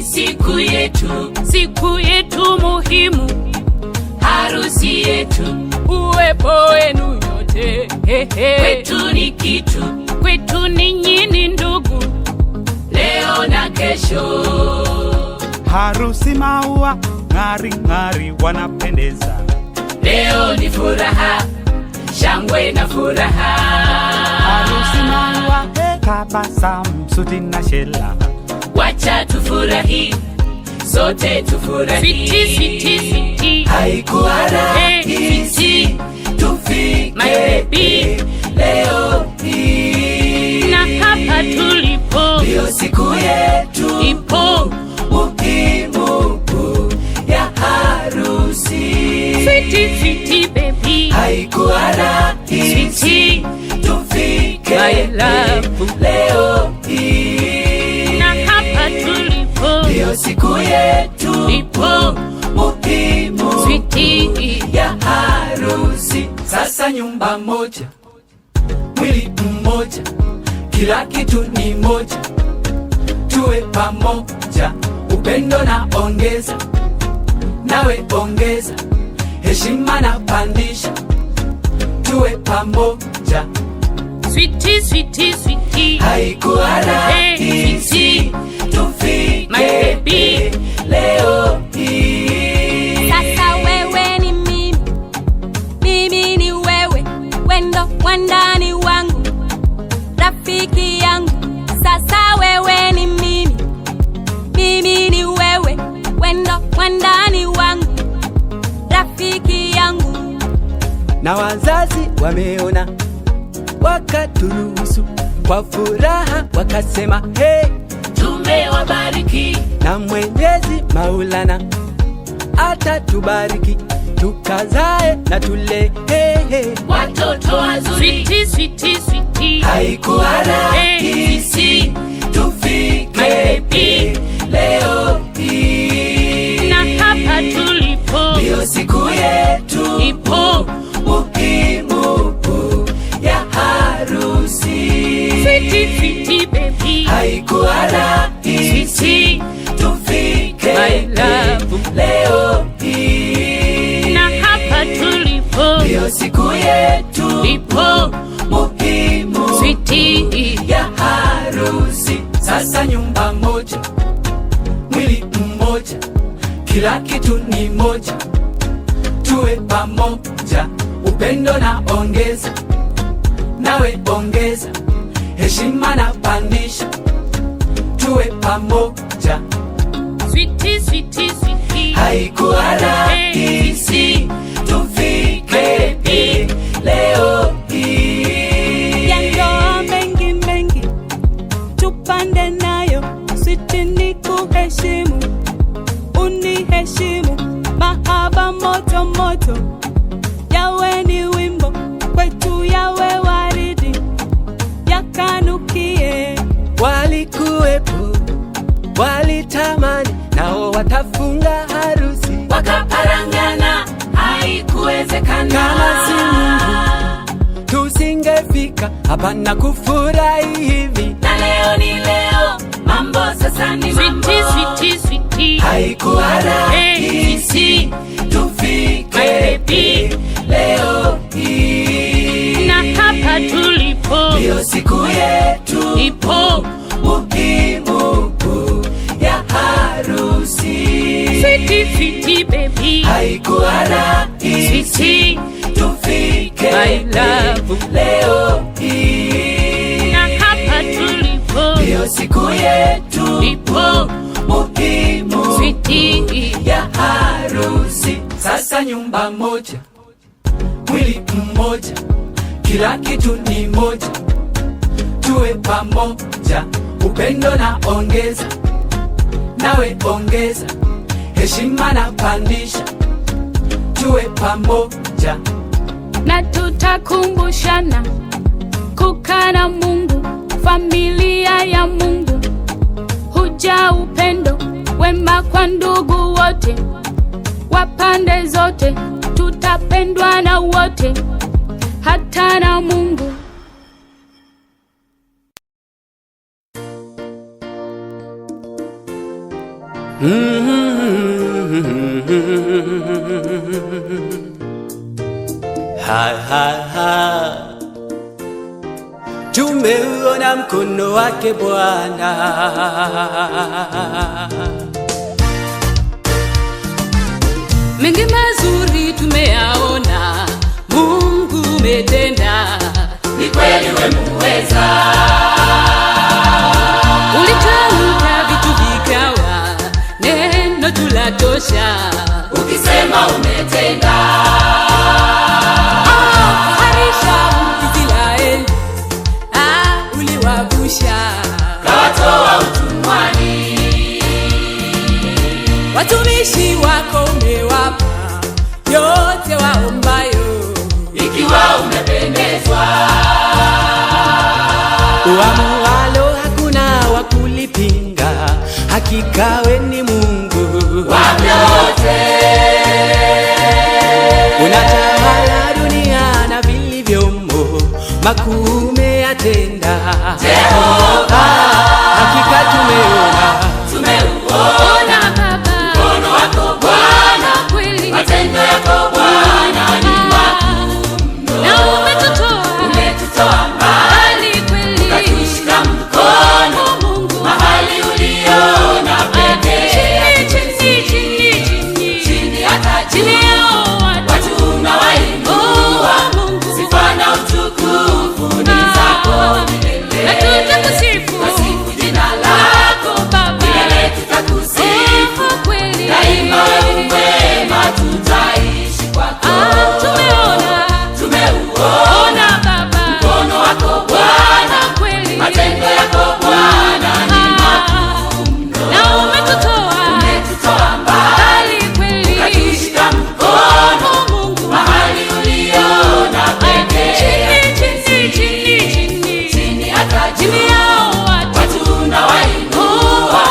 ni siku yetu muhimu, harusi yetu, uwepo wenu nyote. Kwetu ni kitu, kwetu ninyi ni ndugu, leo na kesho. Harusi maua ng'ari ng'ari wanapendeza, leo ni furaha, shangwe na furaha. Harusi maua tabasamu, suti na shela, wacha tufurahi, sote tufurahi. Sweetie, haikuwa rahisi tufike leo hii, na hapa tulipo ndio siku yetu ipo muhimu ya harusi. Sweetie baby, haikuwa rahisi tufike leo hii, na hapa tulipo ndio siku yetu ipo muhimu Sweetie ya harusi. Sasa nyumba moja, mwili mmoja, kila kitu ni moja, tuwe pamoja, upendo na ongeza, nawe ongeza, heshima na pandisha, tuwe pamoja. Sweetie, haikuwa rahisi tufike leo hii. Sasa wewe ni mimi, mimi ni wewe, wendo wandani wangu, rafiki yangu. Sasa wewe ni mimi, mimi ni wewe, wendo wandani wangu, rafiki yangu. Na wazazi wameona, wakaturuhusu kwa furaha, wakasema hey, tumewabariki. na Mwenyezi Maulana atatubariki, tukazae na tule watoto wazuri. Sweetie, haikuwa rahisi tufike leo hii, na hapa tulipo ndio siku yetu ipo muhimu ya harusi. Sweetie baby, haikuwa rahisi tufike leo hii, na hapa tulipo ndio siku yetu ipo muhimu Sweetie ya harusi. Sasa nyumba moja, mwili mmoja, kila kitu ni moja, tuwe pamoja, upendo na ongeza, nawe ongeza, heshima na pandisha, tuwe pamoja. Sweetie, haikuwa rahisi tufike leo hii, Ya ndoa mengi mengi tupande nayo, sweetie ni kuheshimu, uniheshimu, mahaba moto moto, yawe ni wimbo kwetu, yawe waridi, yakanukie. walikuwepo, walitamani, nao watafunga harusi, wakaparangana, haikuwezekana. kama si Mungu tusingefika hapa na kufurahi hivi. Na leo ni leo, mambo sasa ni mambo. Sweetie, haikuwa rahisi tufike leo hii, na hapa tulipo ndio siku yetu ipo muhimu ya harusi. Sweetie baby, haikuwa rahisi tufike leo hii, na hapa tulipo ndio siku yetu ipo muhimu Sweetie ya harusi. Sasa nyumba moja, mwili mmoja, kila kitu ni moja, tuwe pamoja, upendo na ongeza, nawe ongeza, heshima na pandisha, tuwe pamoja. na tutakumbushana kukaa na Mungu, familia ya Mungu, huja upendo wema kwa ndugu wote wa pande zote, tutapendwa na wote, hata na Mungu. Tumeuona mkono wake Bwana, mengi mazuri tumeyaona, Mungu umetenda, ni kweli wewe muweza. Ulitamka vitu vikawa, neno tulatosha, ukisema umetenda. Israeli uliwavusha, kawatoa utumwani, watumishi wako umewapa yote waombayo, ikiwa umependezwa. Uamualo hakuna wa kulipinga, hakika wewe ni Mungu wa vyote. Unatawala dunia na vilivyomo, makuu umeyatenda Jehova. Hakika tumeuona Baba mkono wako Bwana, kweli matendo yako Bwana ni makuu, na umetutoa mbali kweli, ukatushika mkono Mungu mahali uliona pekee, chini hata chini yao watu unawainua, sifa na utukufu ni zako milele, na tutakusifu jina lako Baba, milele tutakusifu kweli, daima wewe mwema, tutaishi kwako. Tumeuona Baba mkono wako Bwana, kweli matendo yako Bwana ni makuu mno, na umetutoa mbali kweli, ukatushika mkono Mungu mahali uliona pekee, chini hata chini yao watu unawainua,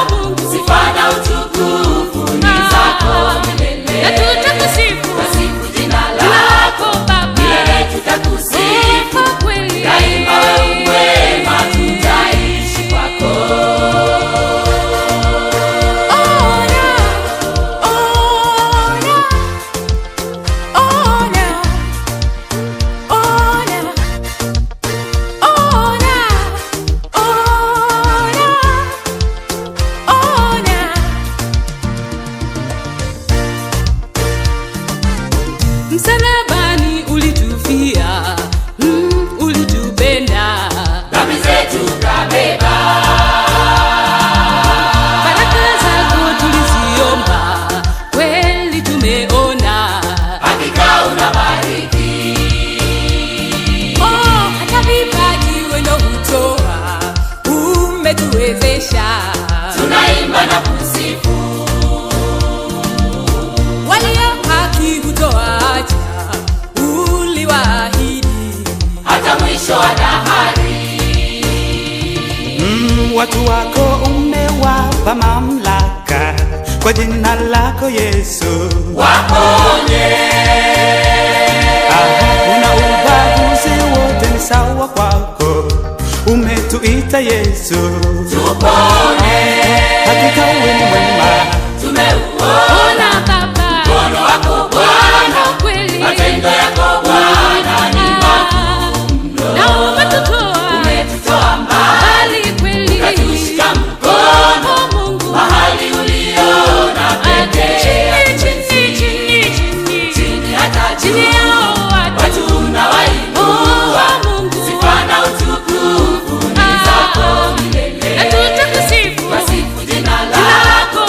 sifa na utukufu ni zako milele, na tutakusifu jina lako Baba, milele tutakusifu kweli, daima wewe mwema, tutaishi kwako. Msalabani ulitufia, ulitupenda, dhambi zetu kabeba, baraka zako tuliziomba, kweli tumeona, hakika unabariki. Hata vipaji wendo hutoa, umetuwezesha, tunaimba na kusifu. Walio haki hutoacha, uliwaahidi hata mwisho wa dahari. Watu wako umewapa mamlaka, kwa jina lako Yesu Waponye. Una ubaguzi wote ni sawa kwako, umetuita Yesu Tupone. Hakika wewe ni mwema, tumeuona Baba mkono wako Bwana, kweli matendo yako Bwana ni makuu mno, na umetutoa mbali kweli, ukatushika mkono Mungu mahali uliona pekee, chini hata chini yao watu unawainua, sifa na utukufu ni zako milele, na tutakusifu jina lako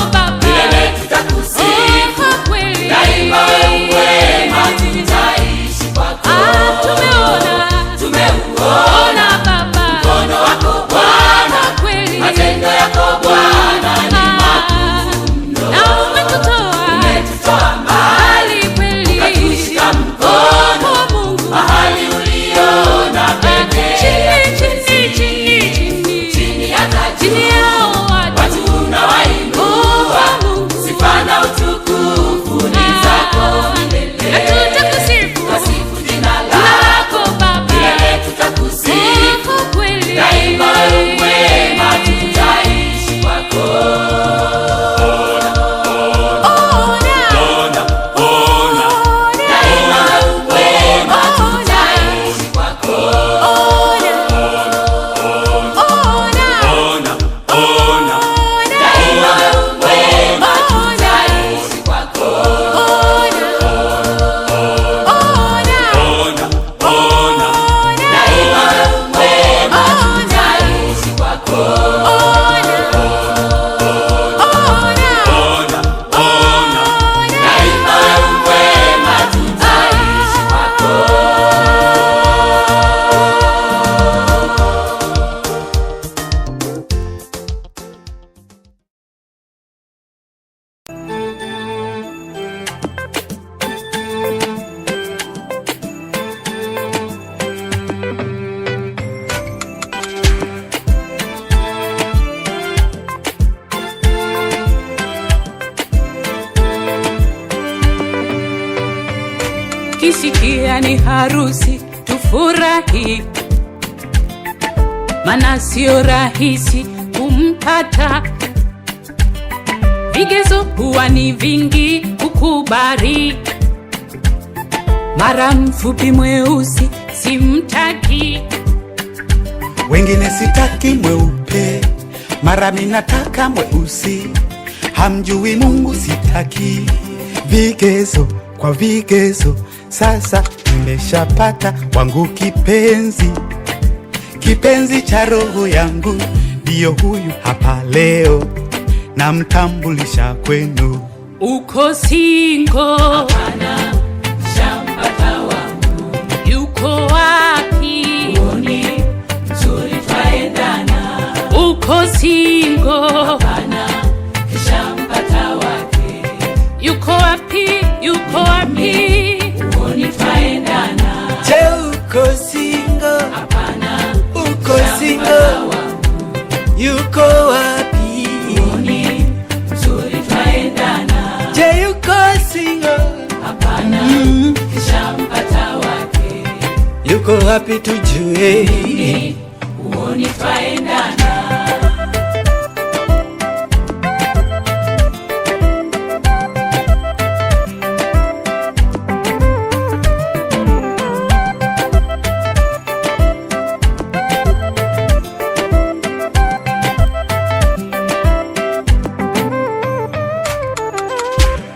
Sikia ni harusi, tufurahi, mana sio rahisi kumpata. Vigezo huwa ni vingi kukubali, mara mfupi mweusi simtaki, wengine sitaki mweupe, mara minataka mweusi. Hamjui Mungu sitaki, vigezo kwa vigezo. Sasa nimeshapata wangu kipenzi, kipenzi cha roho yangu, ndiyo huyu hapa leo, namtambulisha kwenu. Uko single? Hapana, shampata wangu. Yuko wapi? Uoni mzuri twaendana. Uko single? Hapana, shampata wake. Yuko wapi? Yuko wapi? Uoni twaendana. Je, uko single? Hapana, Uko single? Yuko wapi? uoni mzuri twaendana. Je, yuko single? Hapana, shampata wake. Yuko wapi tujue? Uoni twaendana.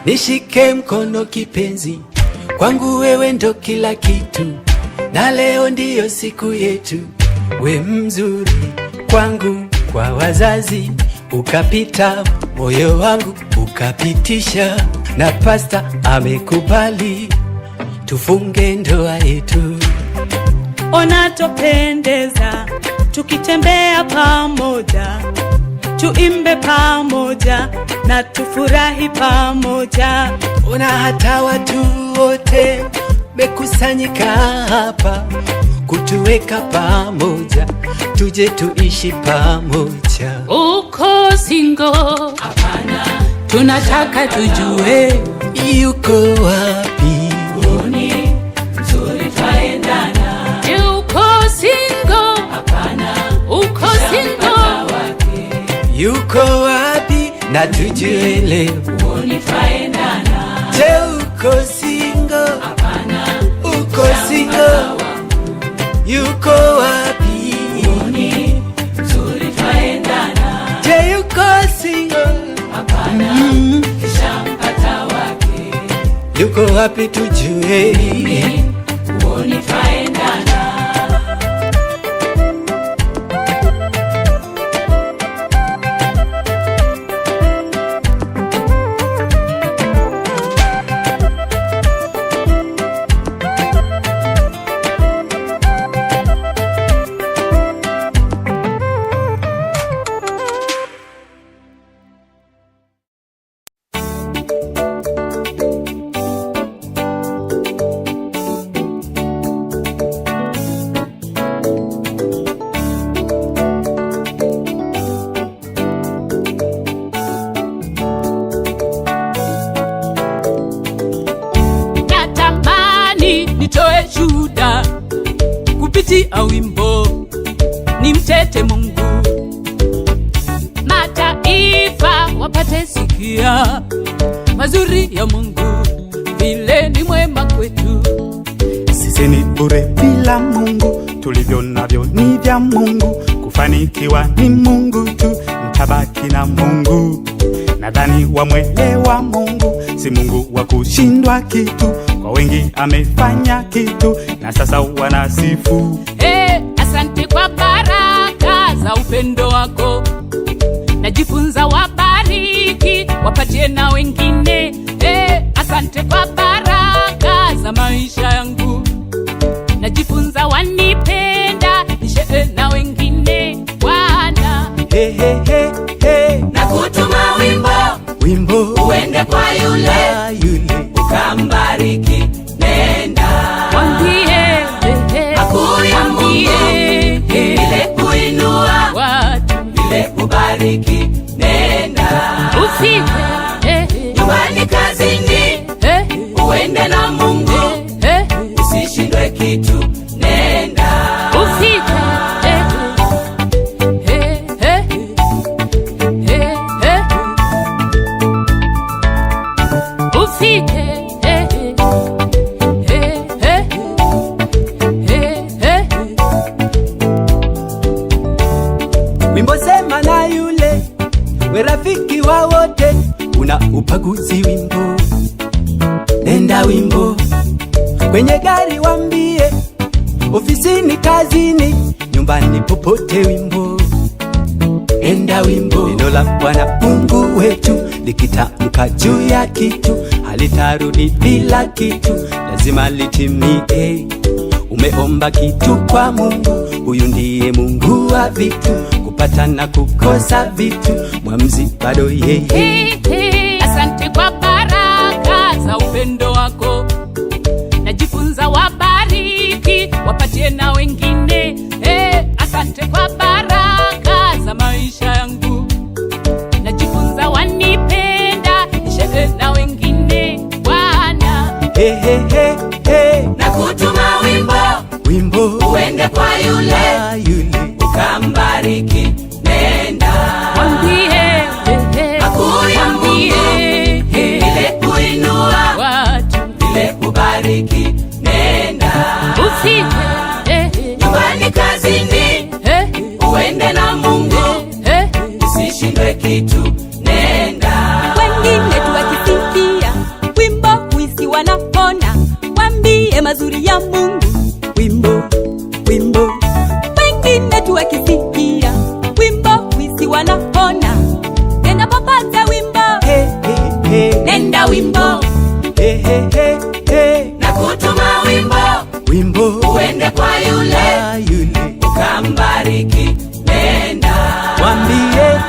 Nishike mkono kipenzi, kwangu wewe ndo kila kitu, na leo ndiyo siku yetu. We mzuri kwangu, kwa wazazi ukapita, moyo wangu ukapitisha, na pasta amekubali tufunge ndoa yetu. Ona tupendeza, tukitembea pamoja, tuimbe pamoja na tufurahi pamoja. Ona hata watu wote mekusanyika hapa kutuweka pamoja, tuje tuishi pamoja. Uko single? Hapana, Tunataka tujue Yuko wapi? uoni mzuri twaendana. uko single? Hapana, Uko single? wake. Yuko wapi? Na tujue leo. Uoni twaendana. Je, uko single? Hapana, Uko single? Yuko wapi? uoni mzuri twaendana. Je, yuko single? Hapana, shampata wake. Yuko wapi tujue? Uoni twaendana. Natamani nitoe shuhuda kupitia wimbo, nimtete Mungu, mataifa wapate sikia mazuri ya Mungu, vile ni mwema kwetu. Sisi ni bure bila Mungu, tulivyo navyo ni vya Mungu. Kufanikiwa ni Mungu tu, mtabaki na Mungu. Nadhani wamwelewa Mungu, si Mungu wa kushindwa kitu. Kwa wengi amefanya kitu, na sasa wanasifu. Asante kwa baraka za upendo wako, najifunza wabariki, wapatie na wengine. Asante kwa baraka za maisha yangu, najifunza wanipenda, nishe na wengine. Bwana, Hey, hey, hey, hey. Na kutuma Wimbo uende kwa yule ukambariki, nenda mwambie makuu ya Mungu, ile kuinua, watu ile kubariki, nenda ufike nyumbani, kazini, uende na Mungu, Wimbo sema na yule, we rafiki wa wote, una upaguzi wimbo. Nenda wimbo, kwenye gari wambie, ofisini, kazini, nyumbani, popote wimbo. Nenda wimbo. Neno la Bwana Mungu wetu likitamka juu ya kitu halitarudi bila kitu, lazima litimie. Umeomba kitu kwa Mungu, huyu ndiye Mungu wa vitu, kupata na kukosa vitu, mwamuzi bado yeye. Asante kwa baraka za upendo wako, najifunza wabariki, wapatie na wengine. Asante kwa baraka za maisha yangu, najifunza wanipenda, nishe na wengine Bwana. Na kutuma wimbo uende kwa yule ukambariki. Nenda Mwambie makuu ya Mungu, vile kuinua watu, vile kubariki. Nenda nyumbani, kazini, uende na Mungu, usishindwe kitu. Nenda. Wengine tuwakisikia wimbo huisi wanapona, wambie mazuri ya Mungu. Wimbo wengine tuwakisikia wimbo huisi wanapona, nenda popate wimbo. Nenda wimbo. Na kutuma wimbo uende kwa yule ukambariki. Nenda Mwambie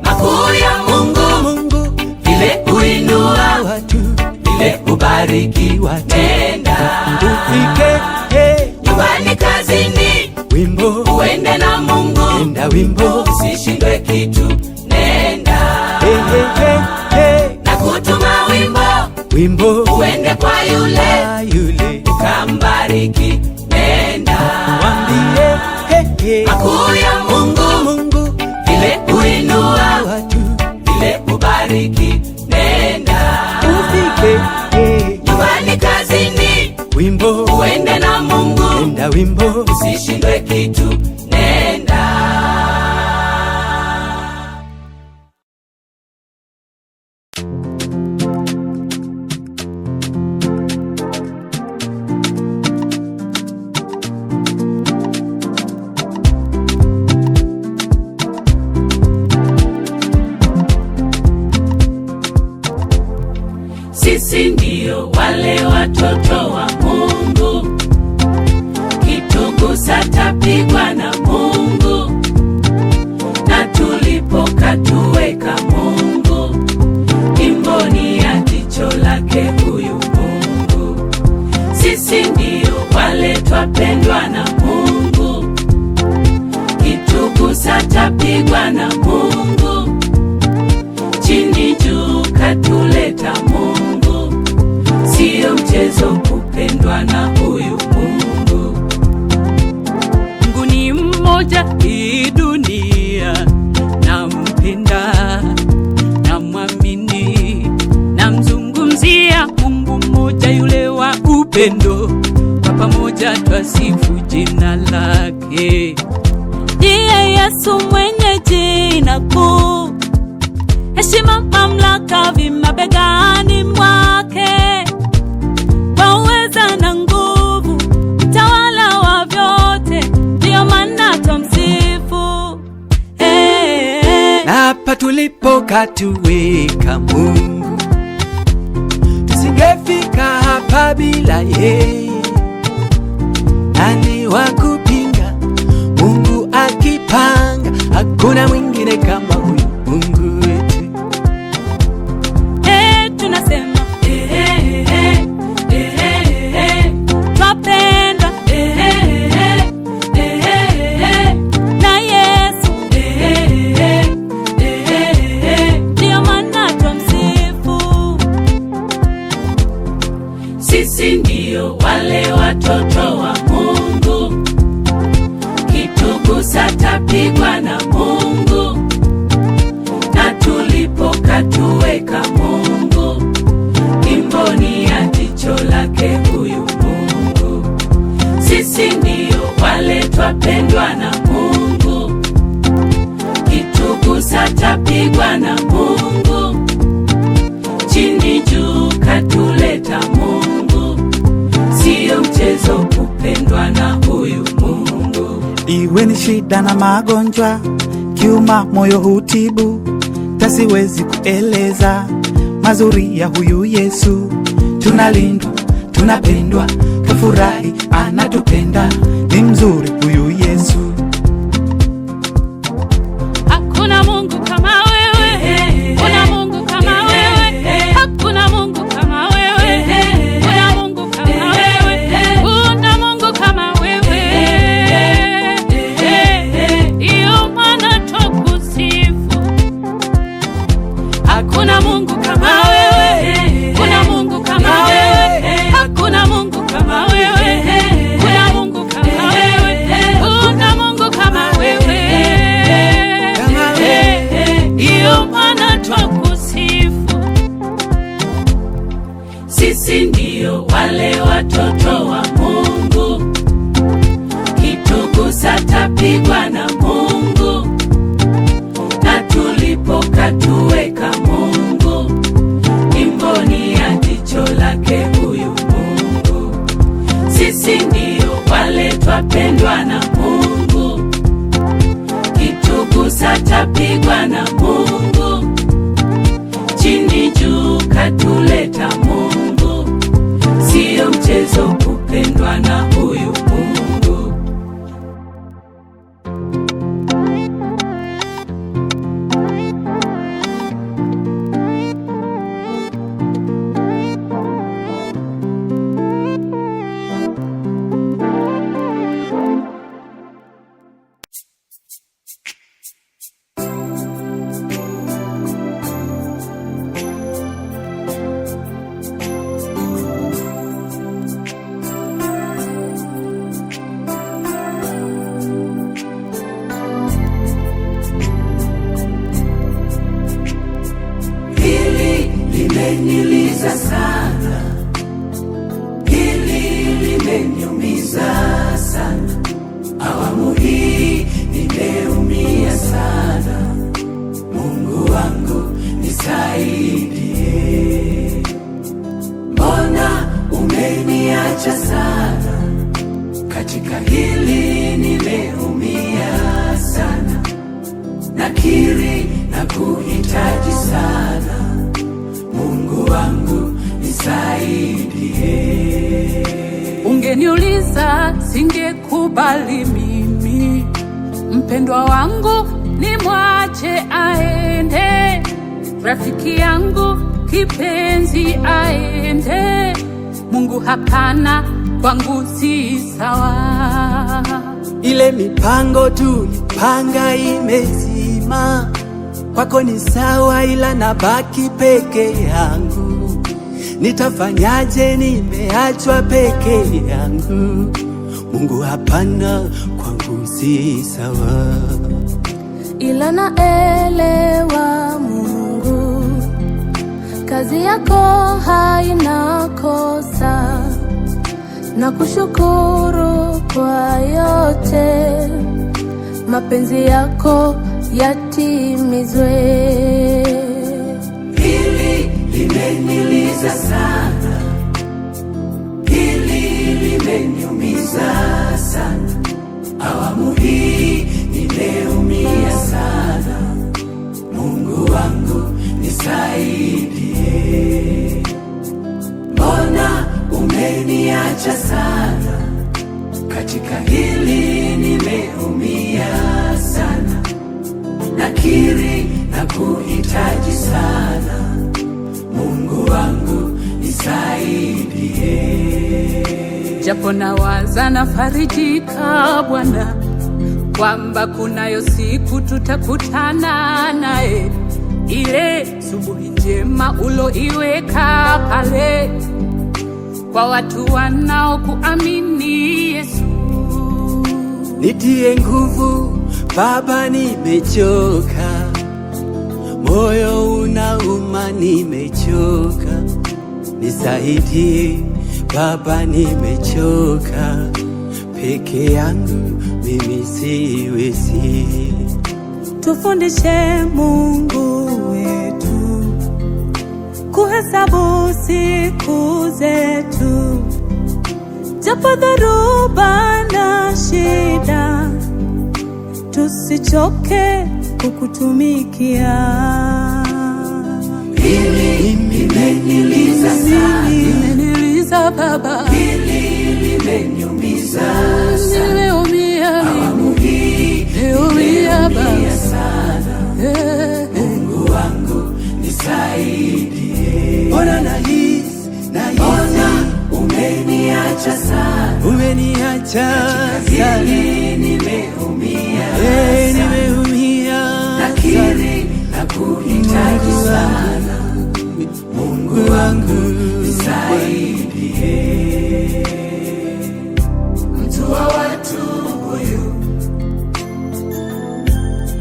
makuu ya Mungu, vile kuinua watu, vile kubariki watu. Nenda ufike nyumbani, kazini, wimbo uende na Mungu. nenda wimbo. Usishindwe kitu. Nenda na kutuma wimbo uende kwa yule ukambariki. Nenda mwambie makuu ya Mungu, vile kuinua watu, vile kubariki. Nenda ufike nyumbani, kazini, wimbo uende na Mungu. nenda wimbo. Usishindwe kitu. Nenda. Sisi ndio wale watoto wa Mungu, kitugusa tapigwa na Mungu, na tulipokatuweka Mungu imboni ya jicho lake huyu Mungu. Sisi ndio wale twapendwa na Mungu, kitugusa tapigwa na Mungu, chini juu katuleta Mungu. Sio mchezo kupendwa na huyu Mungu. Mungu ni mmoja hii dunia, nampenda, namwamini, namzungumzia Mungu mmoja yule wa upendo, kwa pamoja twasifu jina lake. Ndiye Yesu mwenye jina kuu, heshima mamlaka vimabegani mwake, waweza na nguvu, mtawala wa vyote, ndiyo maana tumsifu. Na hapa tulipokatuweka Mungu, tusingefika hapa bila yeye. Nani wa kupinga Mungu akipanga? Hakuna mwingine kama huyu Mungu wetu. Tunasema twapenda na Yesu, ndiyo maana tumsifu. Sisi ndio wale watoto wa Mungu, kitugusa tapigwa na Mungu, na tulipokatuweka Mungu imboni ya jicho lake huyu Mungu. Sisi ndio wale twapendwa na Mungu, tapigwa na Mungu, chini juu katuleta Mungu, siyo mchezo kupendwa na huyu Mungu. Iwe ni shida na magonjwa, kiuma moyo hutibu, tasiwezi kueleza mazuri ya huyu Yesu. Tunalindwa, tunapendwa, tufurahi, anatupenda, ni mzuri huyu Yesu. Hakuna Mungu kama wewe, kuna Mungu kama wewe, hakuna Mungu kama wewe, kuna Mungu kama wewe, kuna Mungu kama wewe. Iyo maana tukusifu. Hakuna Mungu kama wewe, kuna Mungu kama wewe, hakuna Mungu kama wewe, kuna Mungu kama wewe, kuna Mungu kama wewe. Iyo maana tukusifu. Sisi ndio wale watoto wa Mungu, kitugusa tapigwa na Mungu, na tulipokatuweka Mungu, imboni ya jicho lake huyu Mungu. Sisi ndio wale twapendwa na Mungu, kitugusa tapigwa na Mungu, chini juu katuleta Mungu, siyo mchezo kupendwa na huyu Mungu. Limeniliza sana, hili limeniumiza sana, awamu hii nimeumia sana. Mungu wangu nisaidie, mbona umeniacha sana? Katika hili nimeumia sana, nakiri na kuhitaji sana. Mungu wangu nisaidie. Ungeniuliza singekubali mimi, mpendwa wangu ni mwache aende, rafiki yangu kipenzi aende. Mungu hapana, kwangu si sawa. Ile mipango tulipanga imezima, kwako ni sawa, ila nabaki peke yangu. Nitafanyaje? Nimeachwa peke yangu. Mungu hapana, kwangu si sawa. Ila naelewa Mungu, kazi yako haina kosa, na kushukuru kwa yote, mapenzi yako yatimizwe. Hili limeniliza sana, hili limeniumiza sana, awamu hii nimeumia sana. Mungu wangu nisaidie, mbona umeniacha sana? Katika hili nimeumia sana, nakiri na kuhitaji sana. Mungu wangu nisaidie. Japo nawaza nafarijika Bwana, kwamba kunayo siku tutakutana naye, ile subuhi njema uloiweka pale kwa watu wanaokuamini Yesu. Nitie nguvu Baba, nimechoka, moyo unauma, nimechoka. Nisaidie Baba, nimechoka, peke yangu mimi siwezi. Tufundishe Mungu wetu kuhesabu siku zetu, japo dhoruba na shida, tusichoke kukutumikia. Hili limeniliza sana, limeniliza Baba, hili limeniumiza sana, nimeumia awamu hii nimeumia sana. Mungu wangu nisaidie, ona nahisi umeniacha sana, umeniacha sana, nimeumia sana, nakiri na kuhitaji sana. Mungu wangu nisaidie. Mtu wa watu huyu,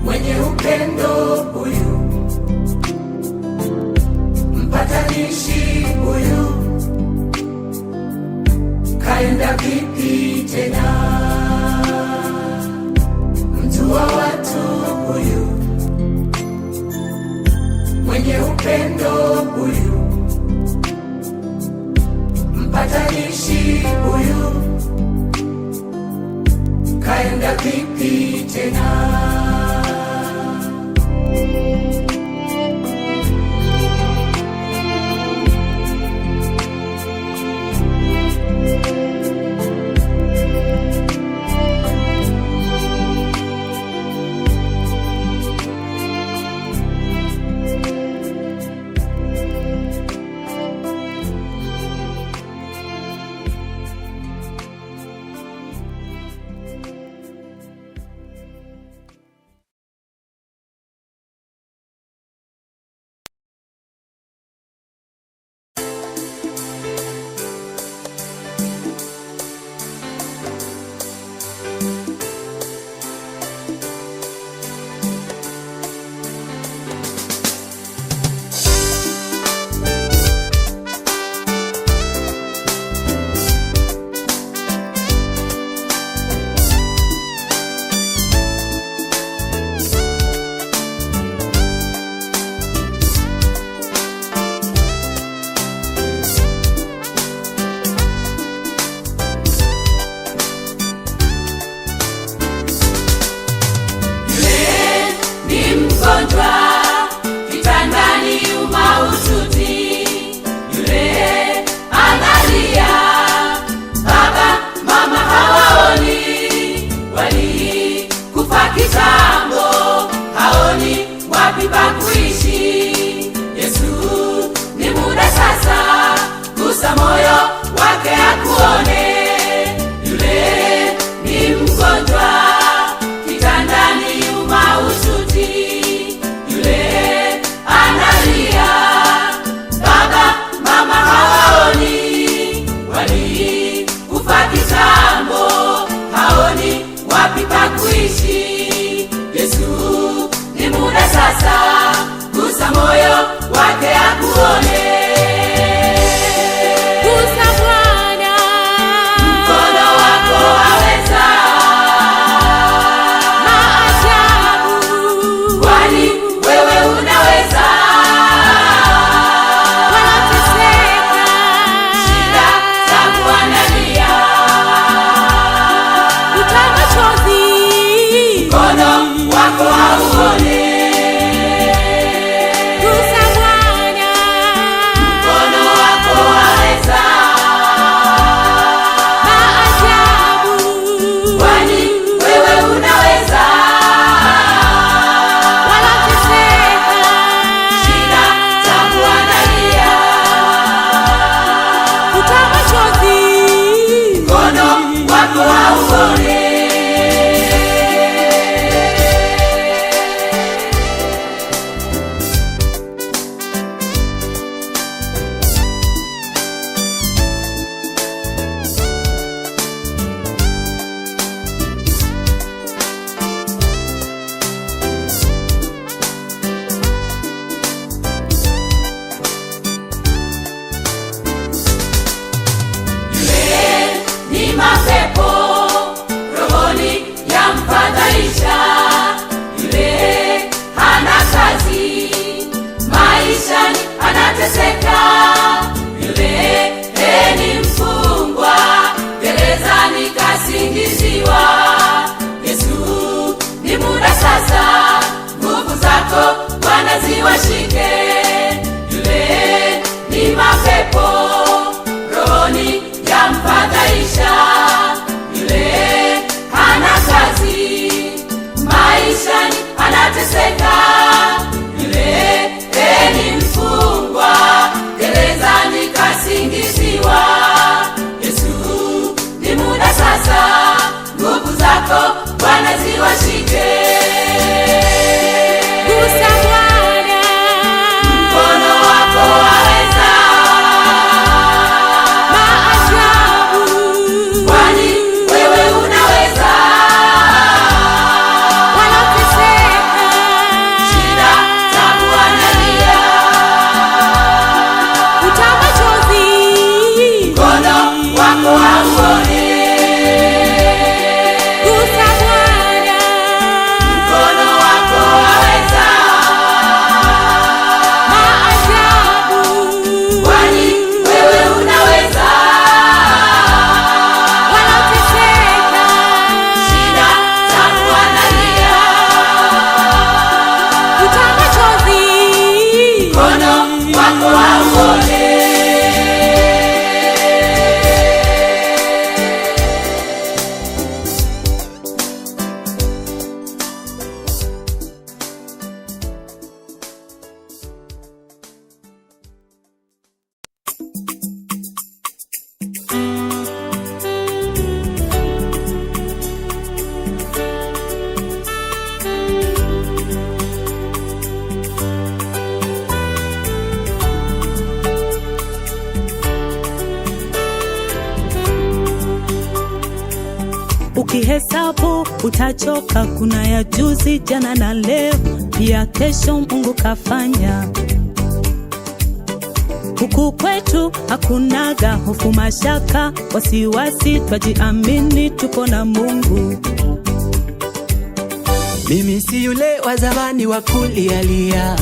mwenye upendo huyu, mpatanishi huyu, kaenda vipi tena? Mtu wa watu huyu, mwenye upendo huyu, mpatanishi huyu, kaenda vipi tena? Kitandani umaututi, yule analia, baba mama hawaoni, walikufa kitambo, haoni wapi pa kuishi. Yesu ni muda sasa, gusa moyo wake akuone. Yule ni mgonjwa, kitandani umaututi, analia, baba mama hawaoni, walikufa kitambo, haoni wapi pa kuishi. Yesu ni muda sasa, sasa, nguvu zako Bwana ziwashike. Yule ni mapepo rohoni yamfadhaisha, yule hana kazi maishani anateseka, yule ni mfungwa gerezani kasingiziwa. Yesu, ni muda sasa, nguvu zako Bwana ziwashike. Gusa Bwana, Mkono wako waweza maajabu, kwani wewe unaweza. wanaoteseka, Shida tabu wanalia, futa machozi, mkono wako hauoni. gusa Bwana, Mkono wako waweza, maajabu, kwani wewe unaweza. wanaoteseka, Shida tabu wanalia, futa machozi, mkono wako hauoni. Ukihesabu utachoka, kuna ya juzi, jana na leo, pia kesho Mungu kafanya. Huku kwetu hakunaga hofu, mashaka, wasiwasi, twajiamini tuko na Mungu. Mimi si yule wa zamani wa kulialia,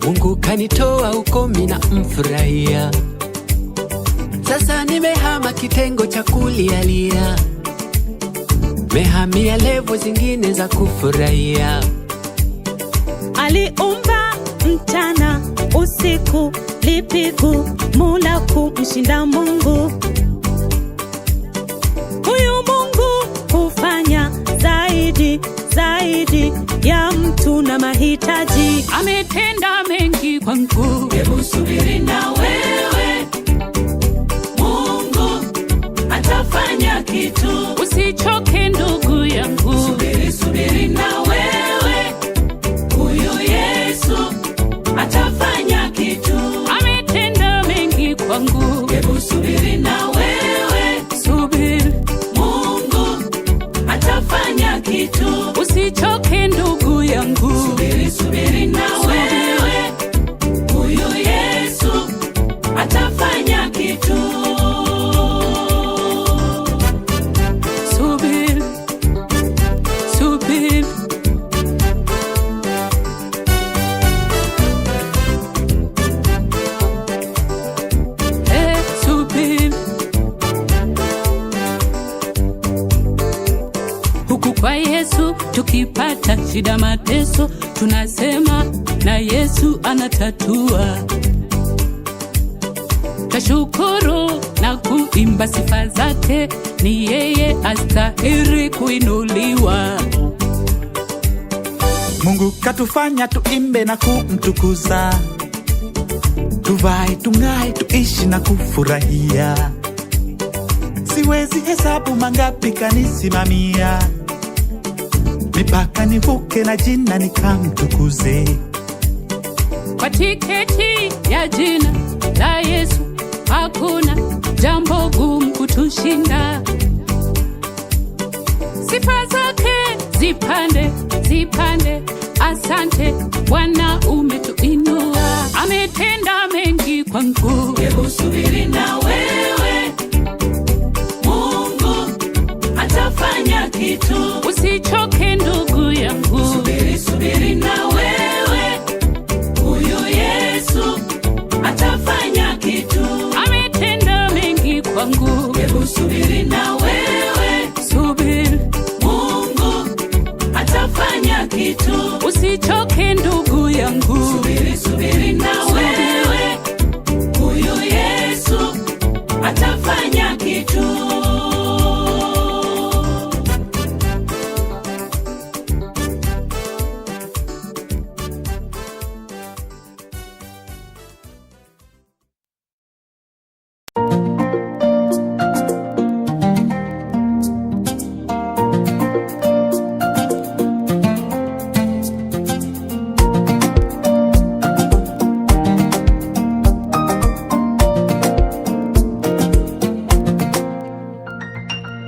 Mungu kanitoa huko mina mfurahia. Sasa nimehama kitengo cha kulialia, mehamia levo zingine za kufurahia. Aliumba mchana usiku, lipigu mula kumshinda Mungu. Huyu Mungu hufanya zaidi zaidi ya mtu na mahitaji. ametenda mengi kwangu. Hebu subiri na wewe, Mungu atafanya kitu. Usichoke ndugu yangu, Subiri na wewe, huyu Yesu atafanya kitu. ametenda mengi kwangu. Hebu subiri na wewe, Subiri, Mungu atafanya kitu. usichoke ndugu yangu. Subiri na wewe, huyu Yesu atafanya kitu. Subiri, subiri, subiri. Huku kwa Yesu tukipata shida, mateso, tunasema na Yesu anatatua. Tashukuru na kuimba sifa zake, ni yeye astahili kuinuliwa. Mungu katufanya tuimbe na kumtukuza, tuvae tung'ae, tuishi na kufurahia. Siwezi hesabu mangapi kanisimamia, mipaka nivuke na jina nikamtukuze. Kwa tiketi ya jina la Yesu hakuna jambo gumu kutushinda. Sifa zake zipande, zipande. Asante Bwana, umetuinua. Ametenda mengi kwangu. Hebu subiri na wewe, Mungu atafanya kitu. Usichoke ndugu yangu, Subiri na wewe, huyu Yesu atafanya kitu. ametenda mengi kwangu. Hebu subiri na wewe, Subiri, Mungu atafanya kitu. Usichoke ndugu yangu, Subiri na wewe, huyu Yesu atafanya kitu.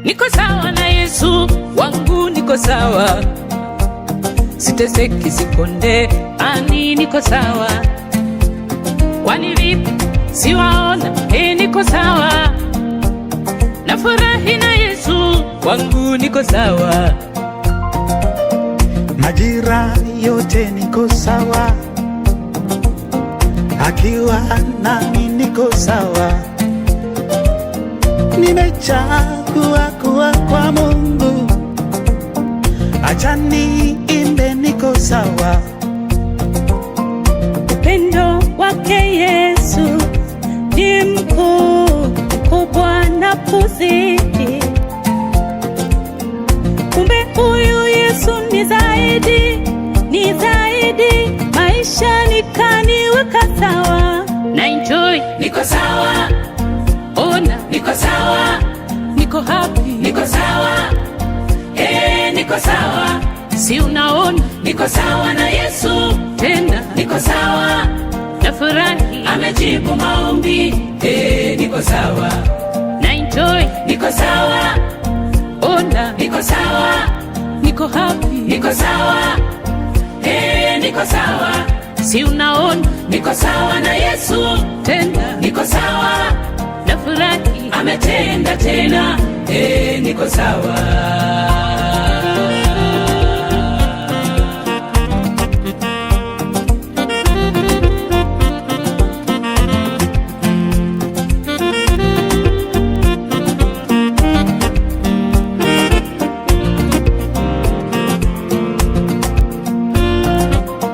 niko sawa na Yesu wangu, niko sawa, siteseki sikonde, ani niko sawa. Kwani vipi siwaona? Niko sawa, nafurahi na Yesu wangu, niko sawa. Majira yote niko sawa, akiwa nami niko sawa. Nimechagua kuwa kwa Mungu, acha niimbe, niko sawa. Upendo wake Yesu ni mkuu, mkubwa na kuzidi. Kumbe huyu Yesu ni zaidi, maisha nikaniweka sawa. Na enjoy, Niko sawa, ona, niko sawa, niko happy, niko sawa, niko sawa, si unaona, niko sawa na Yesu tena niko sawa, nafurahi, amejibu maombi. Niko sawa, na enjoy, niko sawa, ona, niko sawa, niko happy, niko sawa, niko sawa, si unaona, niko sawa na Yesu tena niko sawa, nafurahi, ametenda tena. Niko sawa.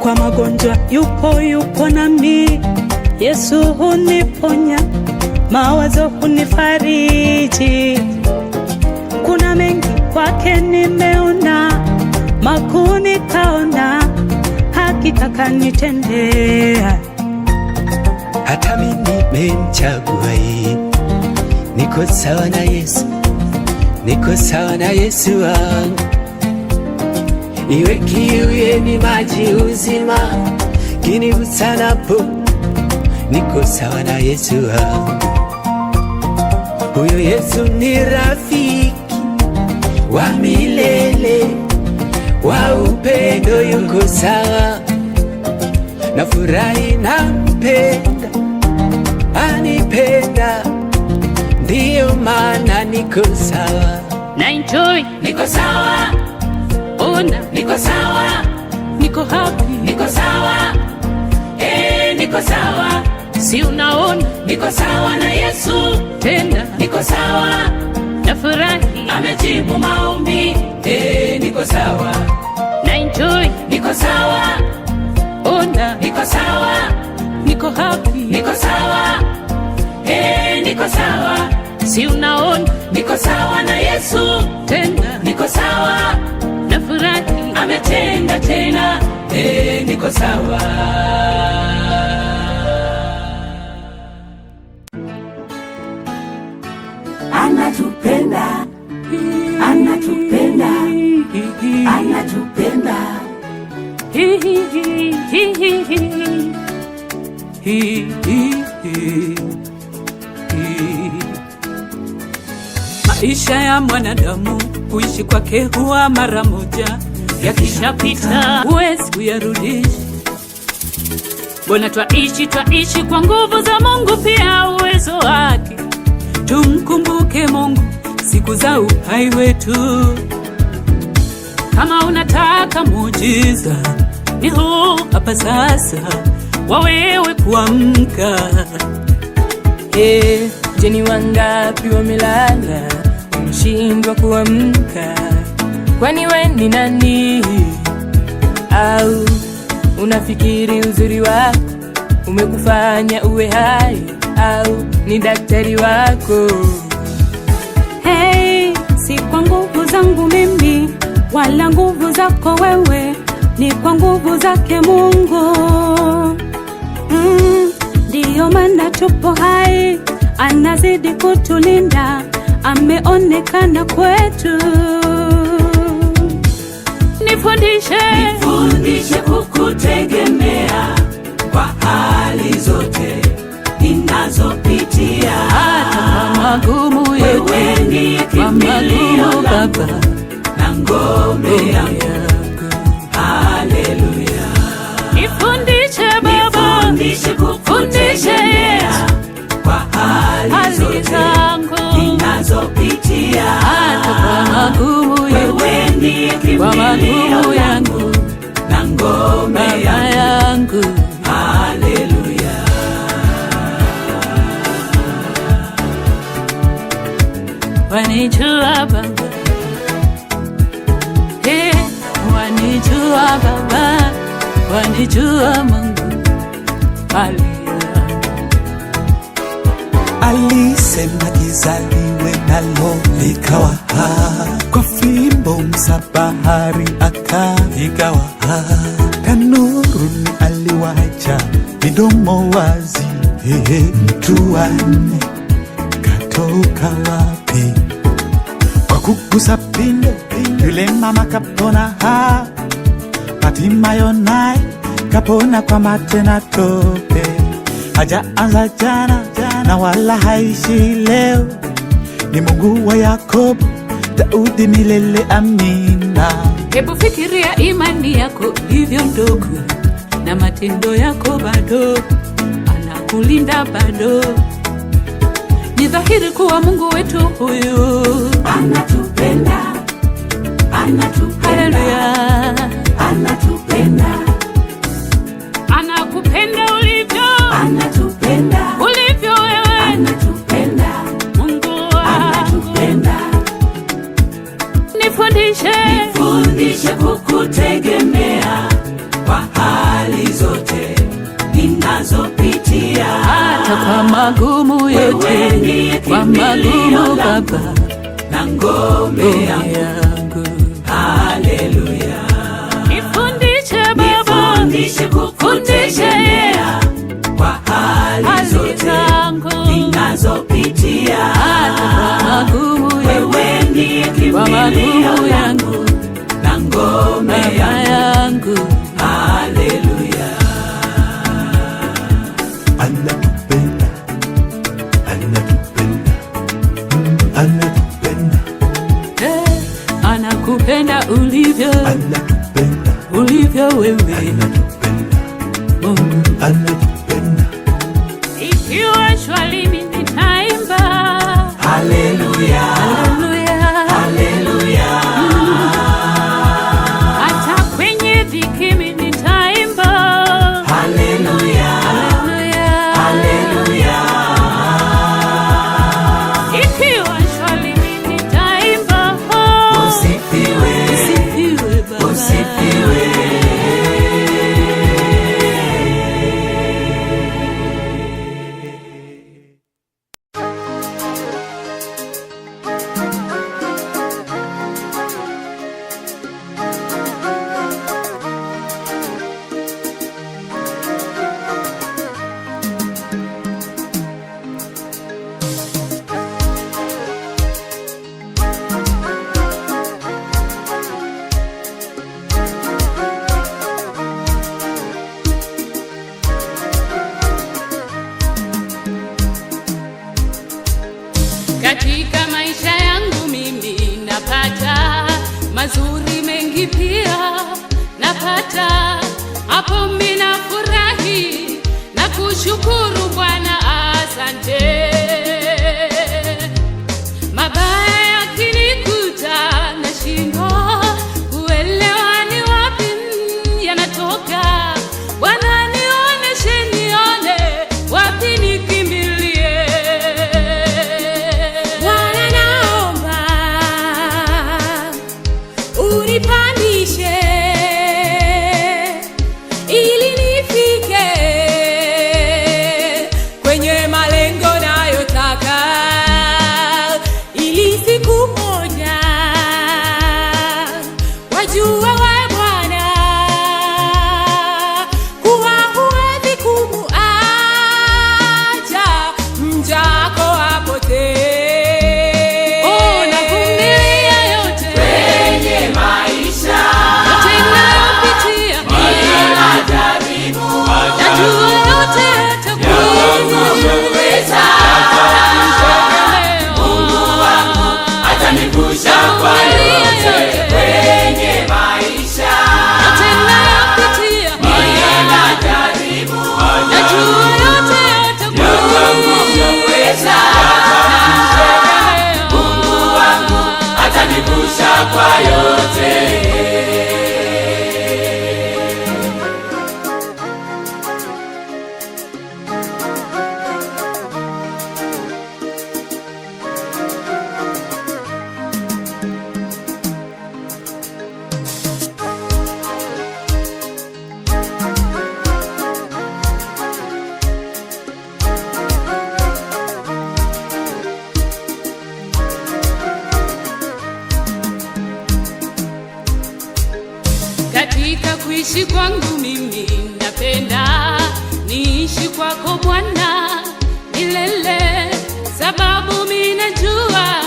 Kwa magonjwa yupo nami, Yesu huniponya, mawazo hunifariji. Kuna mengi kwake nimeona, makuu nikaona, hakika kanitendea. Hata mimi nimemchagua yeye, niko sawa na Yesu, niko sawa na Yesu wangu. Iwe kiu yenye maji uzima, kinigusanapo, niko sawa na Yesu wangu. Huyo Yesu ni rafiki wa milele, wa upendo, yuko sawa, nafurahi nampenda, anipenda, ndiyo maana niko sawa. na enjoy, Niko sawa, ona, niko sawa, niko happy, niko sawa, niko sawa, si unaona, niko sawa na Yesu tena niko sawa, nafurahi, amejibu maombi. Niko sawa, na enjoy, niko sawa, ona, niko sawa, niko happy, niko sawa, niko sawa, si unaona, niko sawa na Yesu tena niko sawa, nafurahi, ametenda tena. Niko sawa. Anatupenda, anatupenda, anatupenda. Maisha ya mwanadamu kuishi kwake huwa mara moja, yakishapita huwezi kuyarudisha. Mbona twaishi kwa nguvu za Mungu, pia uwezo wake. Tumkumbuke Mungu siku za uhai wetu. Kama unataka muujiza, ni huu hapa sasa, wawewe kuamka. Je, ni wangapi wamelala wameshindwa kuamka? Kwani we ni nani Au unafikiri uzuri wako umekufanya uwe hai? Au ni daktari wako? Hey, si kwa nguvu zangu mimi wala nguvu zako wewe, ni kwa nguvu zake Mungu. Ndiyo maana tupo hai, anazidi kutulinda, ameonekana kwetu. Nifundishe kukutegemea kwa hali zote ninazopitia, hata kwa magumu yote. Wewe ni kimbilio Baba na ngome yangu. Haleluya. Nifundishe Baba, Nifundishe kukutegemea kwa hali zote ninazopitia, hata kwa magumu yote. Wewe ni kimbilio yangu na ngome yangu. Haleluya. Wanijua Baba, hey, wanijua Baba, wanijua Mungu. Haleluya. Alisema kizaliwe nalo likawa, kwa fimbo msabahari akaikawa. Tanuruni aliwacha midomo wazi, mtu wanne katoka wapi? Kwa kugusa pindo yule mama kapona. Hatimaye naye kapona kwa mate na tope. Hajaanza jana na wala haishi leo, ni Mungu wa Yakobo, Daudi milele. Amina. Hebu fikiria imani yako ilivyo ndogo, na matendo yako bado, anakulinda bado. Ni dhahiri kuwa Mungu wetu huyu Anatupenda, haleluya, anatupenda, anakupenda ulivyo, ulivyo wewe, anatupenda, Mungu anatupenda. Nifundishe kukutegemea kwa hali zote ninazopitia, hata kwa magumu yote. Kwa magumu Baba na ngome yangu. Haleluya. Nifundishe Baba, Nifundishe kukutegemea kwa hali zote ninazopitia, hata kwa magumu yote. Wewe ndiye kimbilio yangu na ngome yangu. Haleluya. Anatupenda, anatupenda, anatupenda, anakupenda ulivyo, anatupenda, ulivyo wewe anatupenda, Mungu. anatupenda. ikiwa shwali mimi nitaimba Haleluya. haleluya, Haleluya. hata kwenye dhiki mimi nitaimba Haleluya. haleluya, Haleluya. ikiwa shwali mimi nitaimba Usifiwe. Usifiwe Baba. Usifiwe. katika maisha yangu mimi napata mazuri mengi, pia napata hapo mimi nafurahi na kushukuru Bwana, asante. Mabaya yakinikuta nashindwa kuelewa ni wapi yanatoka. Bwana nioneshe, nione wapi nikimbilie. Bwana naomba unipandishe katika kuishi kwangu mimi napenda niishi kwako Bwana milele, sababu mimi najua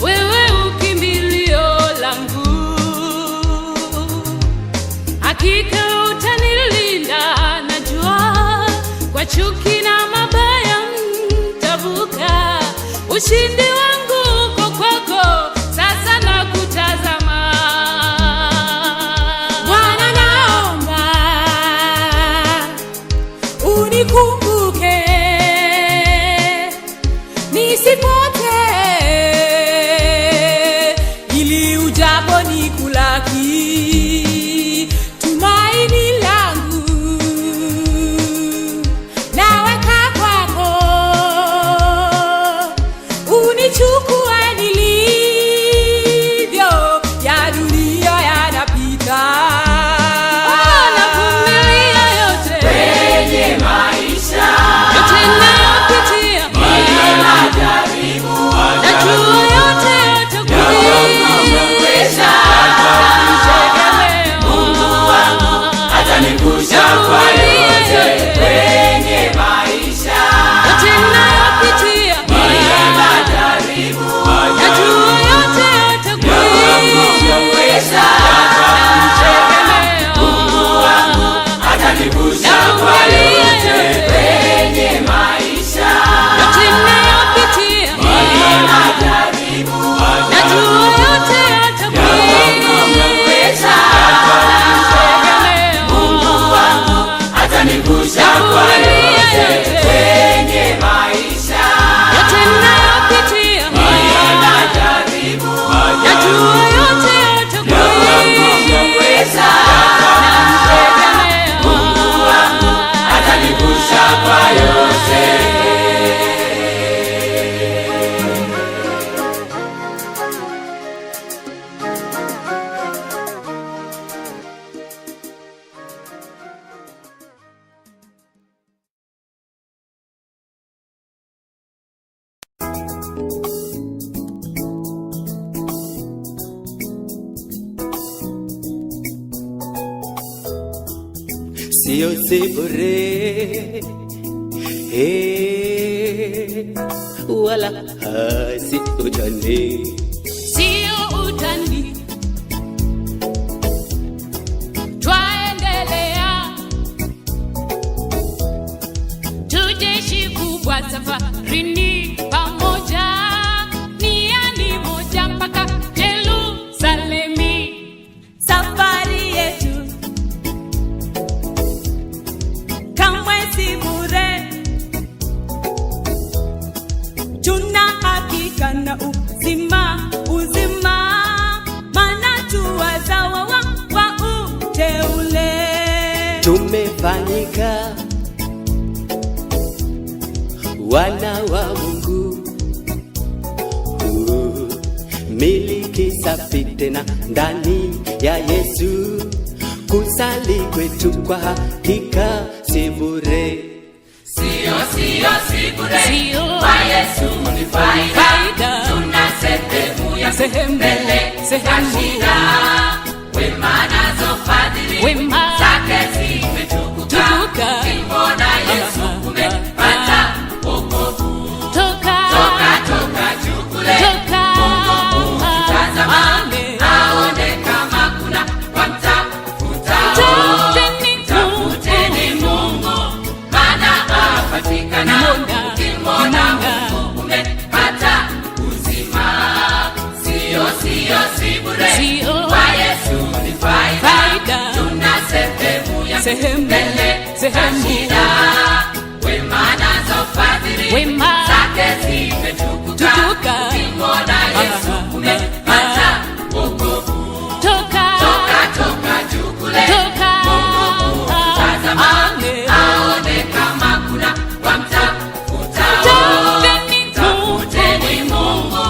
wewe ukimbilio langu. Hakika utanilinda, najua kwa chuki na mabaya mtavuka. Ushindi wangu uko kwako, sasa nakutazama. Bwana, naomba unikumbuke nisipotee, ili ujapo nikulaki, tumaini langu naweka kwako. Unichukue nilivyo, ya dunia yanapita. Navumilia yote kwenye maisha, yote ninayopitia, najua yote yatakwisha. Mungu wangu atanivusha kwa yote. Kwenye maisha, Yote ninayopitia, najua yote yatakwisha. Mungu wangu atanivusha kwa yote. Kwenye maisha, Yote ninayopitia, najua yote yatakwisha. Mungu wangu atanivusha kwa yote. Kwenye maisha, Yote ninayopitia, najua yote yatakwisha. Mungu wangu atanivusha kwa yote. Sio si bure, wala hasi utani. Sio utani, twaendelea, tujeshi kubwa safarini pamoja, niani moja mpaka Yerusalemi. Safari yetu kamwe si bure, tuna hakika na uzima, maana tu wazawa wa uteule. Tumefanyika wana wa Mungu, miliki safi tena ndani ya Yesu. Kusali kwetu kwa hakika si bure. Sio si bure. Sio Kwa Yesu ni faida. Tuna sehemu mbele za shida. Wema nazo fadhili Wema zake zimetukuka. Ukimwona Yesu umepata wokovu. Toka juu kule. Mungu tazama, aone kama kuna wamtafuta. Tafuteni Mungu, maana apatikana. Ukimwona Mungu umepata uzima. Sio si bure. Kwa Yesu ni faida. Tuna sehemu mbele za shida. Wema nazo fadhili zake zimetukuka. Ukimwona Yesu umepata wokovu. Toka juu kule. Mungu tazama, aone kama kuna wamtafuta. Tafuteni Mungu,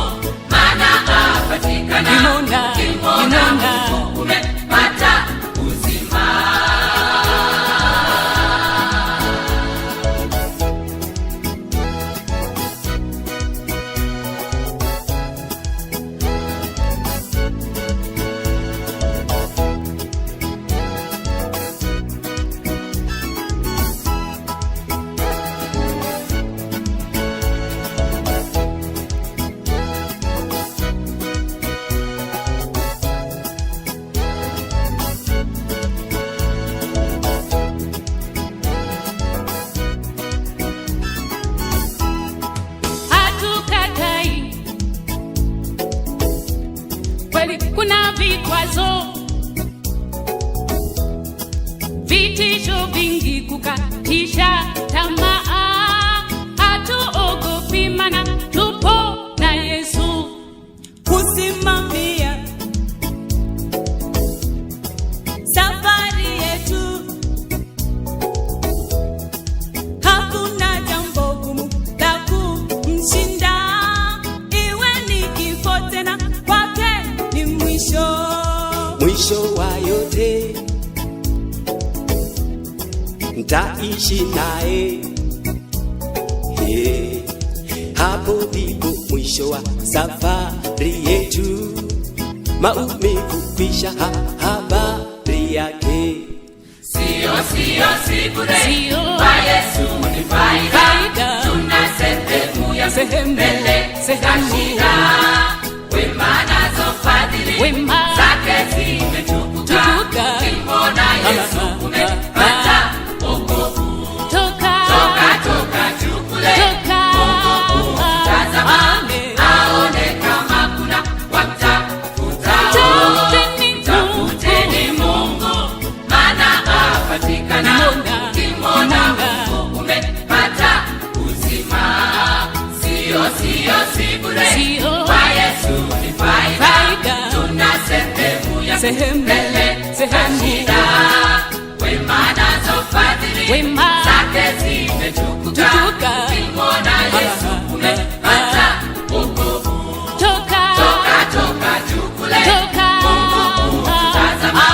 maana apatikana. Ukimwona Mungu umepata uzima. vitisho vingi kukatisha tamaa, hatuogopi maana tupo na Yesu. Kusimamia safari yetu, hakuna jambo gumu la kumshinda. Iwe ni kifo tena, kwake ni mwisho wa yote. Nitaishi naye, hapo ndipo mwisho wa safari yetu. Maumivu kwisha, habari yake. Si bure, kwa Yesu ni faida. Tuna sehemu ya mbele za shida, wema nazo fadhili zake zimetukuka. Ukimwona Yesu umepata wokovu. Toka chukule Mungu kumtazama, aone kama kuna wamtafuta. Tafuteni Mungu maana apatikana. Ukimwona Mungu umepata uzima. Si bure, kwa Yesu ni faida. Tuna sehemu ya mbele za shida, wema nazo fadhili zake zimetukuka. Ukimwona Yesu umepata wokovu. Toka chukule Mungu kumtazama,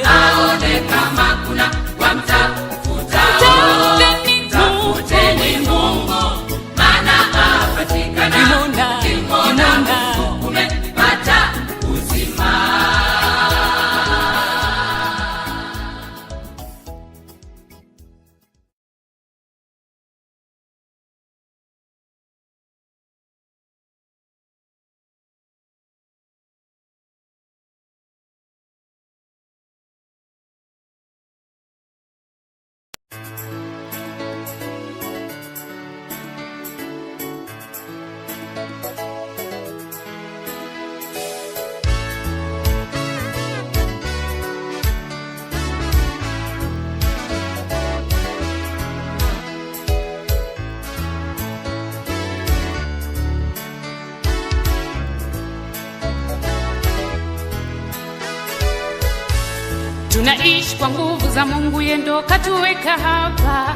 aone kama kuna wamtafuta. Tafuteni Mungu maana apatikana. Ukimwona Mungu umepata uzima. Tunaishi kwa nguvu za Mungu, yeye ndo katuweka hapa.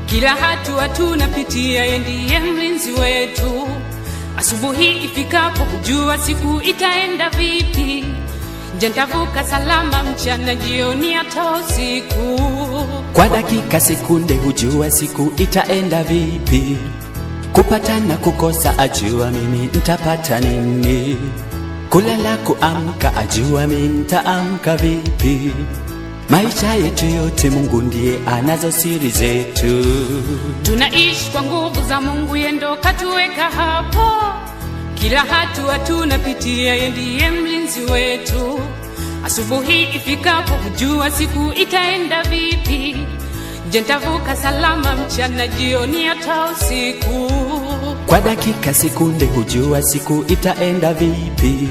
Kila hatua tunapitia, yeye ndiye mlinzi wetu. Asubuhi ifikapo kujua siku itaenda vipi. Je, nitavuka salama mchana, jioni hata usiku. Kwa dakika sekunde hujua siku itaenda vipi. Kupata na kukosa ajua mimi nitapata nini. Kulala kuamka ajua mimi nitaamka vipi. Maisha yetu yote Mungu ndiye anazo siri zetu. Tunaishi kwa nguvu za Mungu, yeye ndo katuweka hapo. Kila hatua tunapitia, yeye ndiye mlinzi wetu. Asubuhi ifikapo hujua siku itaenda vipi. Je, nitavuka salama mchana, jioni hata usiku. Kwa dakika sekunde hujua siku itaenda vipi.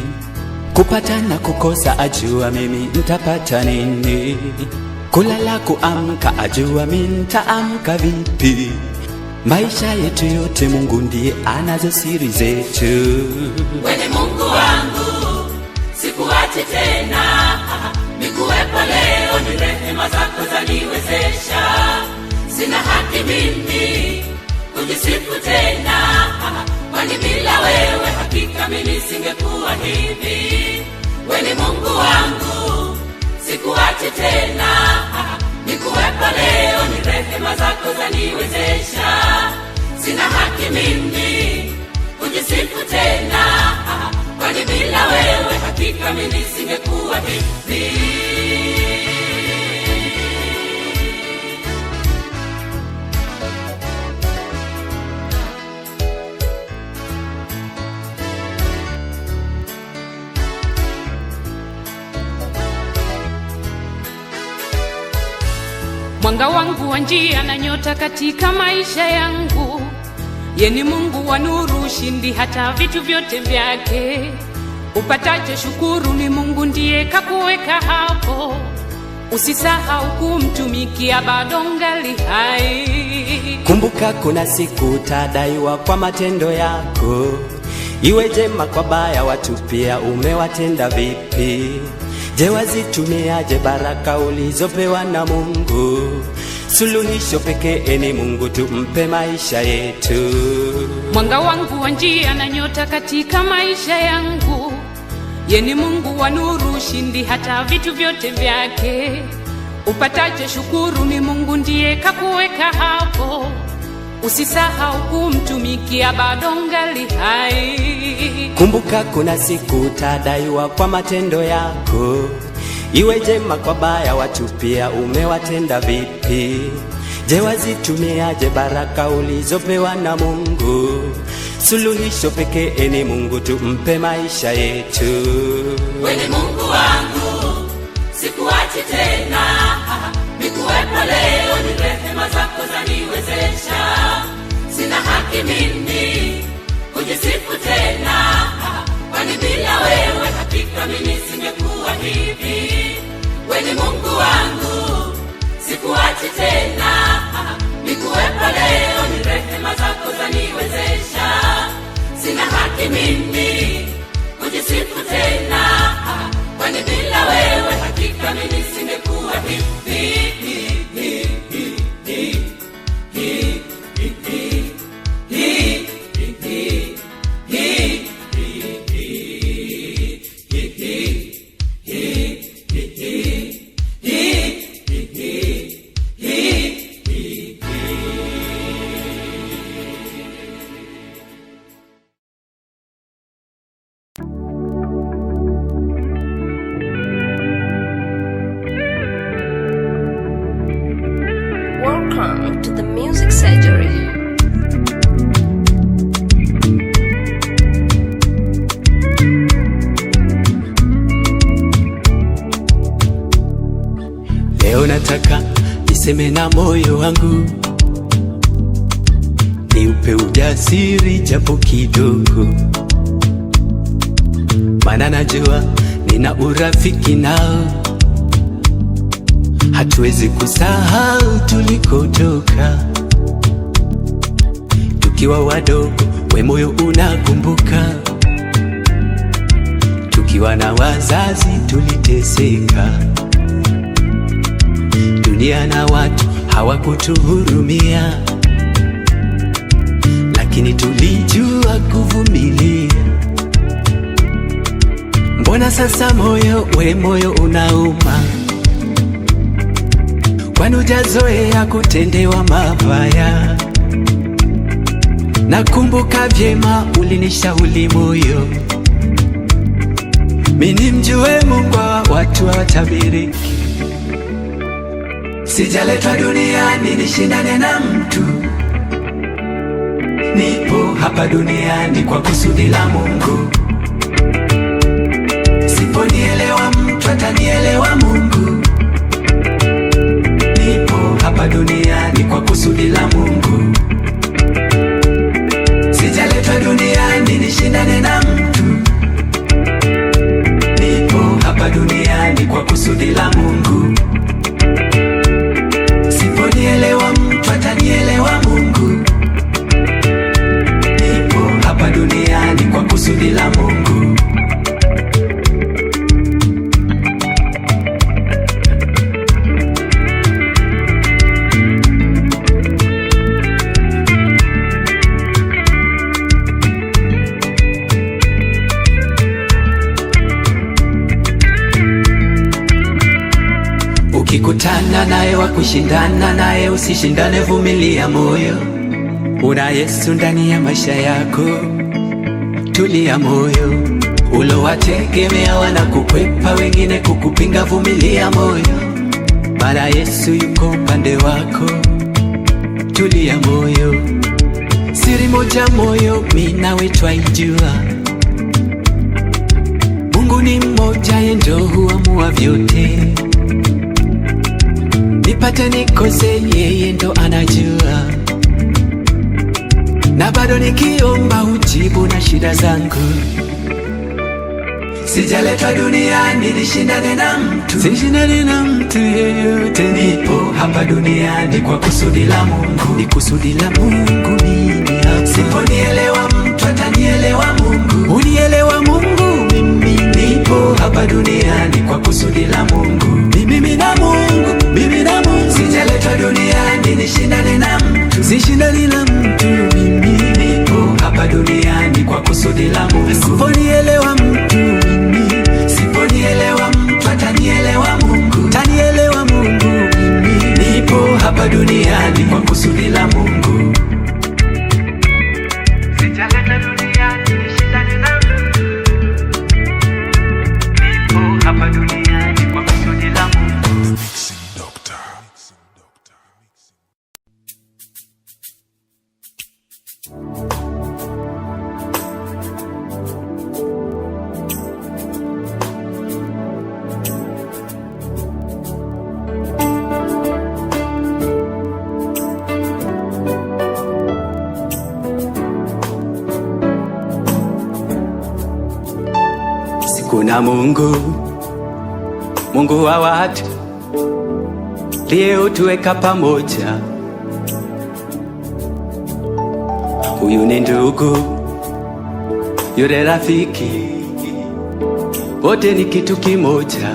Kupata na kukosa ajua mimi nitapata nini. Kulala kuamka ajua mimi nitaamka vipi. Maisha yetu yote Mungu ndiye anazo siri zetu. Wewe Mungu wangu, sikuache tena. Nikuwepo leo, ni rehema zako zaniwezesha. Sina haki mimi kujisifu tena, kwani bila wewe hakika mimi singekuwa hivi. Wewe ni Mungu wangu, sikuache tena. Nikuwepo leo, ni rehema zako zaniwezesha. Sina haki mimi kujisifu tena, kwani bila wewe hakika mimi singekuwa hivi. Mwanga wangu wa njia na nyota katika maisha yangu. Yeye ni Mungu wa nuru, ushindi hata vitu vyote vyake. Upatacho shukuru, ni Mungu ndiye kakuweka hapo. usisahau kumtumikia bado ngali hai. Kumbuka kuna siku utadaiwa kwa matendo yako, iwe jema kwa baya, watu pia umewatenda vipi? Je, wazitumiaje baraka ulizopewa na Mungu? Suluhisho pekee ni Mungu, tumpe maisha yetu. Mwanga wangu wa njia na nyota katika maisha yangu, yeni Mungu wa nuru, ushindi hata vitu vyote vyake. Upatacho shukuru, ni Mungu ndiye kakuweka hapo. Usisahau kumtumikia bado ngali hai. Kumbuka kuna siku utadaiwa kwa matendo yako, iwe jema kwa baya, watu pia umewatenda vipi? Je, wazitumiaje baraka ulizopewa na Mungu? Suluhisho pekee ni Mungu, tumpe maisha yetu. Wewe ni Mungu wangu, sikuachi tena, nikuwepo leo, ni rehema zako zaniwezesha. Sina haki mimi kujisifu tena, kwani bila wewe hakika mimi singekuwa hivi. Wewe ni Mungu wangu, sikuachi tena, nikuwepo leo, ni rehema zako zaniwezesha. Sina haki mimi kujisifu tena, kwani bila wewe hakika mimi singekuwa hivi. Welcome to the Music Surgery. Leo nataka niseme na moyo wangu, niupe ujasiri japo kidogo, maana najua nina urafiki nao. Hatuwezi kusahau tulikotoka, tukiwa wadogo, we moyo unakumbuka. Tukiwa na wazazi tuliteseka, dunia na watu hawakutuhurumia, lakini tulijua kuvumilia. Mbona sasa moyo, we moyo unauma? Kwani hujazoea kutendewa mabaya? Nakumbuka vyema ulinishauri moyo, mimi mjue Mungu wa watu hawatabiriki. Sijaletwa duniani nishindane na mtu, nipo hapa duniani kwa kusudi la Mungu. Siponielewa mtu atanielewa Mungu. Nipo hapa duniani kwa kusudi la Mungu. Sijaletwa duniani nishindane na mtu, nipo hapa duniani kwa kusudi la Mungu. Siponielewa mtu atanielewa Mungu. Nipo hapa duniani kwa kusudi la Mungu. Ukikutana naye wa kushindana naye, usishindane, vumilia moyo. Una Yesu ndani ya maisha yako, tulia moyo. Ulowategemea wanakukwepa, wengine kukupinga, vumilia moyo, maana Yesu yuko upande wako, tulia moyo. Siri moja moyo, mimi nawe twaijua, Mungu ni mmoja, yeye ndio huamua vyote. Nipate nikose, yeye ndo anajua, na bado nikiomba hujibu na shida zangu. Sijaletwa duniani nishindane na mtu, sishindane na mtu yeyote. Nipo hapa duniani kwa kusudi la Mungu, ni kusudi la Mungu mimi hapa. Siponielewa mtu atanielewa Mungu, unielewa Mungu mimi. Nipo hapa duniani kwa kusudi la Mungu, mimi na Mungu, mimi na Mungu. Sijaletwa duniani nishindane na mtu, sishindane na mtu mimi. Nipo hapa duniani kwa kusudi la Mungu. Siponielewa mtu mimi, siponielewa mtu atanielewa Mungu, tanielewa Mungu mimi. Nipo hapa duniani kwa kusudi la Mungu. Sijaleta duniani nishindane na mtu, nipo hapa duniani kwa kusudi la Mungu. Kuna Mungu, Mungu wa watu, ndiye utuweka pamoja. Huyu ni ndugu, yule rafiki, wote ni kitu kimoja.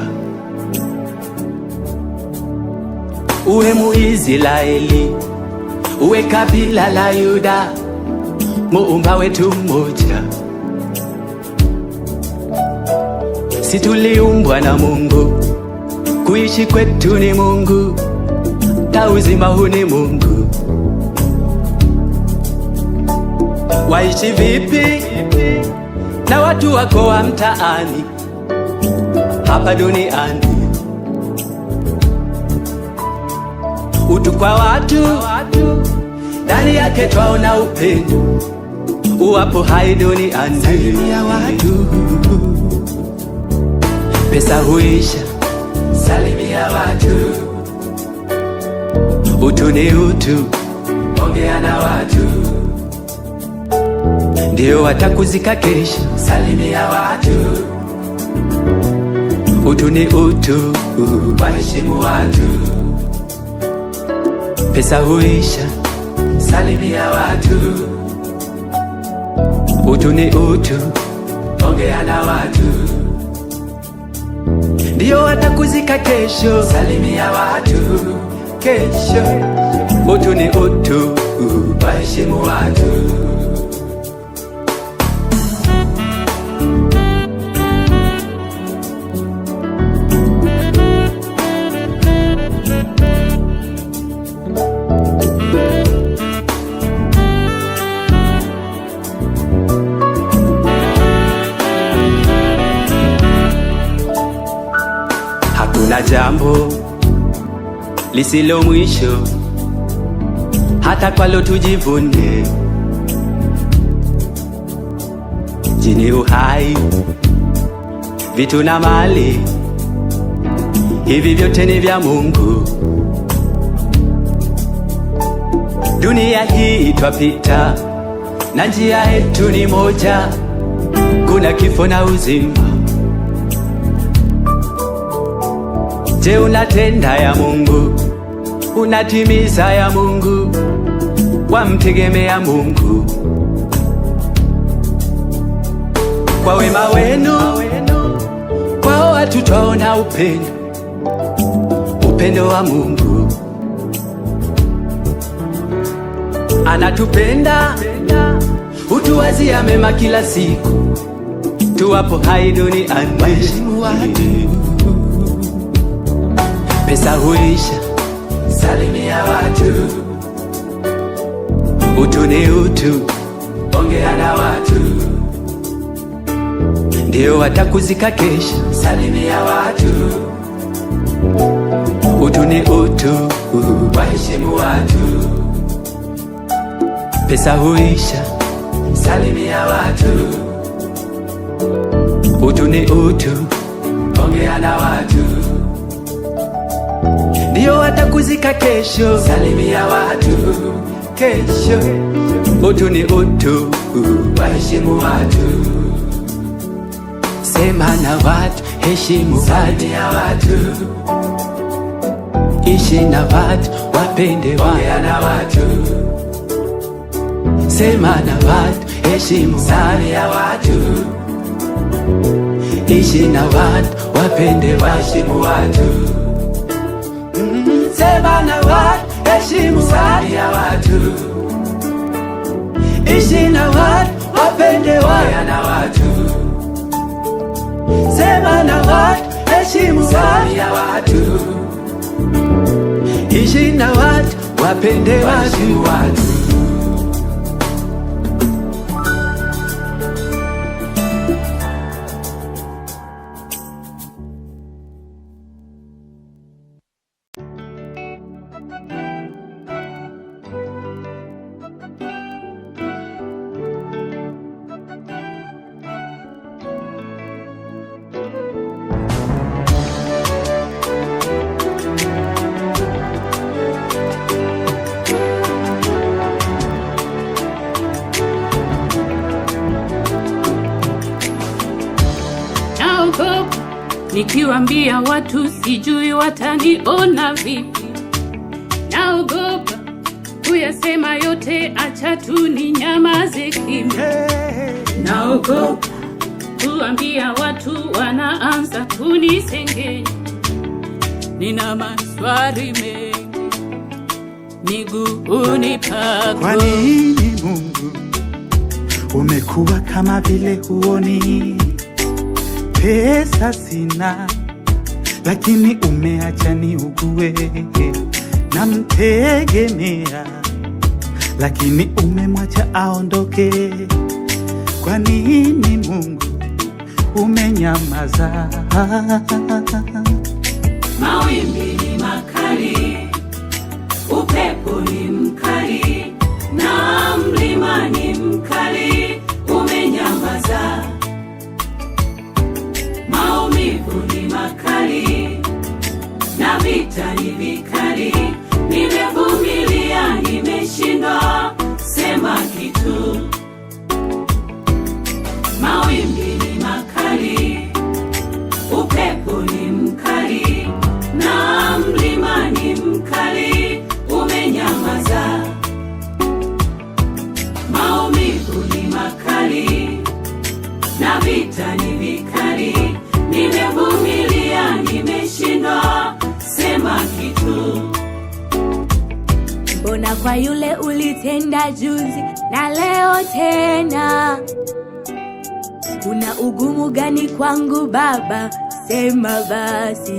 Uwe Muisraeli, uwe kabila la Yuda, Muumba wetu mmoja. Si tuliumbwa na Mungu, kuishi kwetu ni Mungu, na uzima huu ni Mungu. Waishi vipi na watu wako wa mtaani hapa duniani? Utu kwa watu, ndani yake twaona upendo, uwapo hai duniani. Salimia watu, pesa huisha, salimia watu. Utu ni utu, ongea na watu, ndio watakuzika kesho. Salimia watu, utu ni utu, waheshimu watu. Pesa huisha, salimia watu. Utu ni utu, ongea na watu, ndio watakuzika kesho. Salimia watu kesho. Utu ni utu, waheshimu watu. Hakuna jambo lisilo mwisho, hata kwalo tujivune. Jini uhai, vitu na mali, hivi vyote ni vya Mungu. Dunia hii twapita, na njia yetu ni moja, kuna kifo na uzima. Je, unatenda ya Mungu? Unatimiza ya Mungu? Wamtegemea Mungu? Kwa wema wenu, kwa watu twaona upendo, upendo wa Mungu. Anatupenda, utuwazia mema kila siku, tuwapo hai duniani. Waheshimu watu, pesa huisha, salimia watu. Utu ni utu, ongea na watu, ndio watakuzika kesho. Salimia watu, utu ni utu, waheshimu watu. Pesa huisha, salimia watu. Utu ni utu, ongea na watu, ndio watakuzika kesho. Salimia watu kesho. Utu ni utu, waheshimu watu. Sema na watu, heshimu watu ya watu. Ishi na watu, wapende ongea na watu. Sema na watu, heshimu watu ya watu. Ishi na watu, wapende waheshimu watu. Sema na watu, heshimu watu ya watu. Ishi na watu, wapende ongea na watu. Sema na watu, heshimu watu ya watu. Ishi na watu, wapende watu. Nikiwaambia watu sijui wataniona vipi. Naogopa kuyasema yote, acha tu ninyamaze kimya. Naogopa kuambia watu, wanaanza kunisengenya. Nina maswali mengi miguuni pako. Kwa nini Mungu umekuwa kama vile huoni? Pesa sina, lakini umeacha niugue. Namtegemea, lakini umemwacha aondoke. Kwa nini Mungu umenyamaza? Mawimbi ni makali, upepo ni mkali, na mlima ni mkali, umenyamaza. Maumivu ni makali, na vita ni vikali, nimevumilia, nimeshindwa, sema kitu. Mawimbi ni makali, upepo ni mkali, na mlima ni mkali, umenyamaza. Maumivu ni makali, na vita ni vikali, nimevumilia, nimeshindwa, sema kitu. Mbona kwa yule ulitenda juzi na leo tena? Kuna ugumu gani kwangu Baba? Sema basi.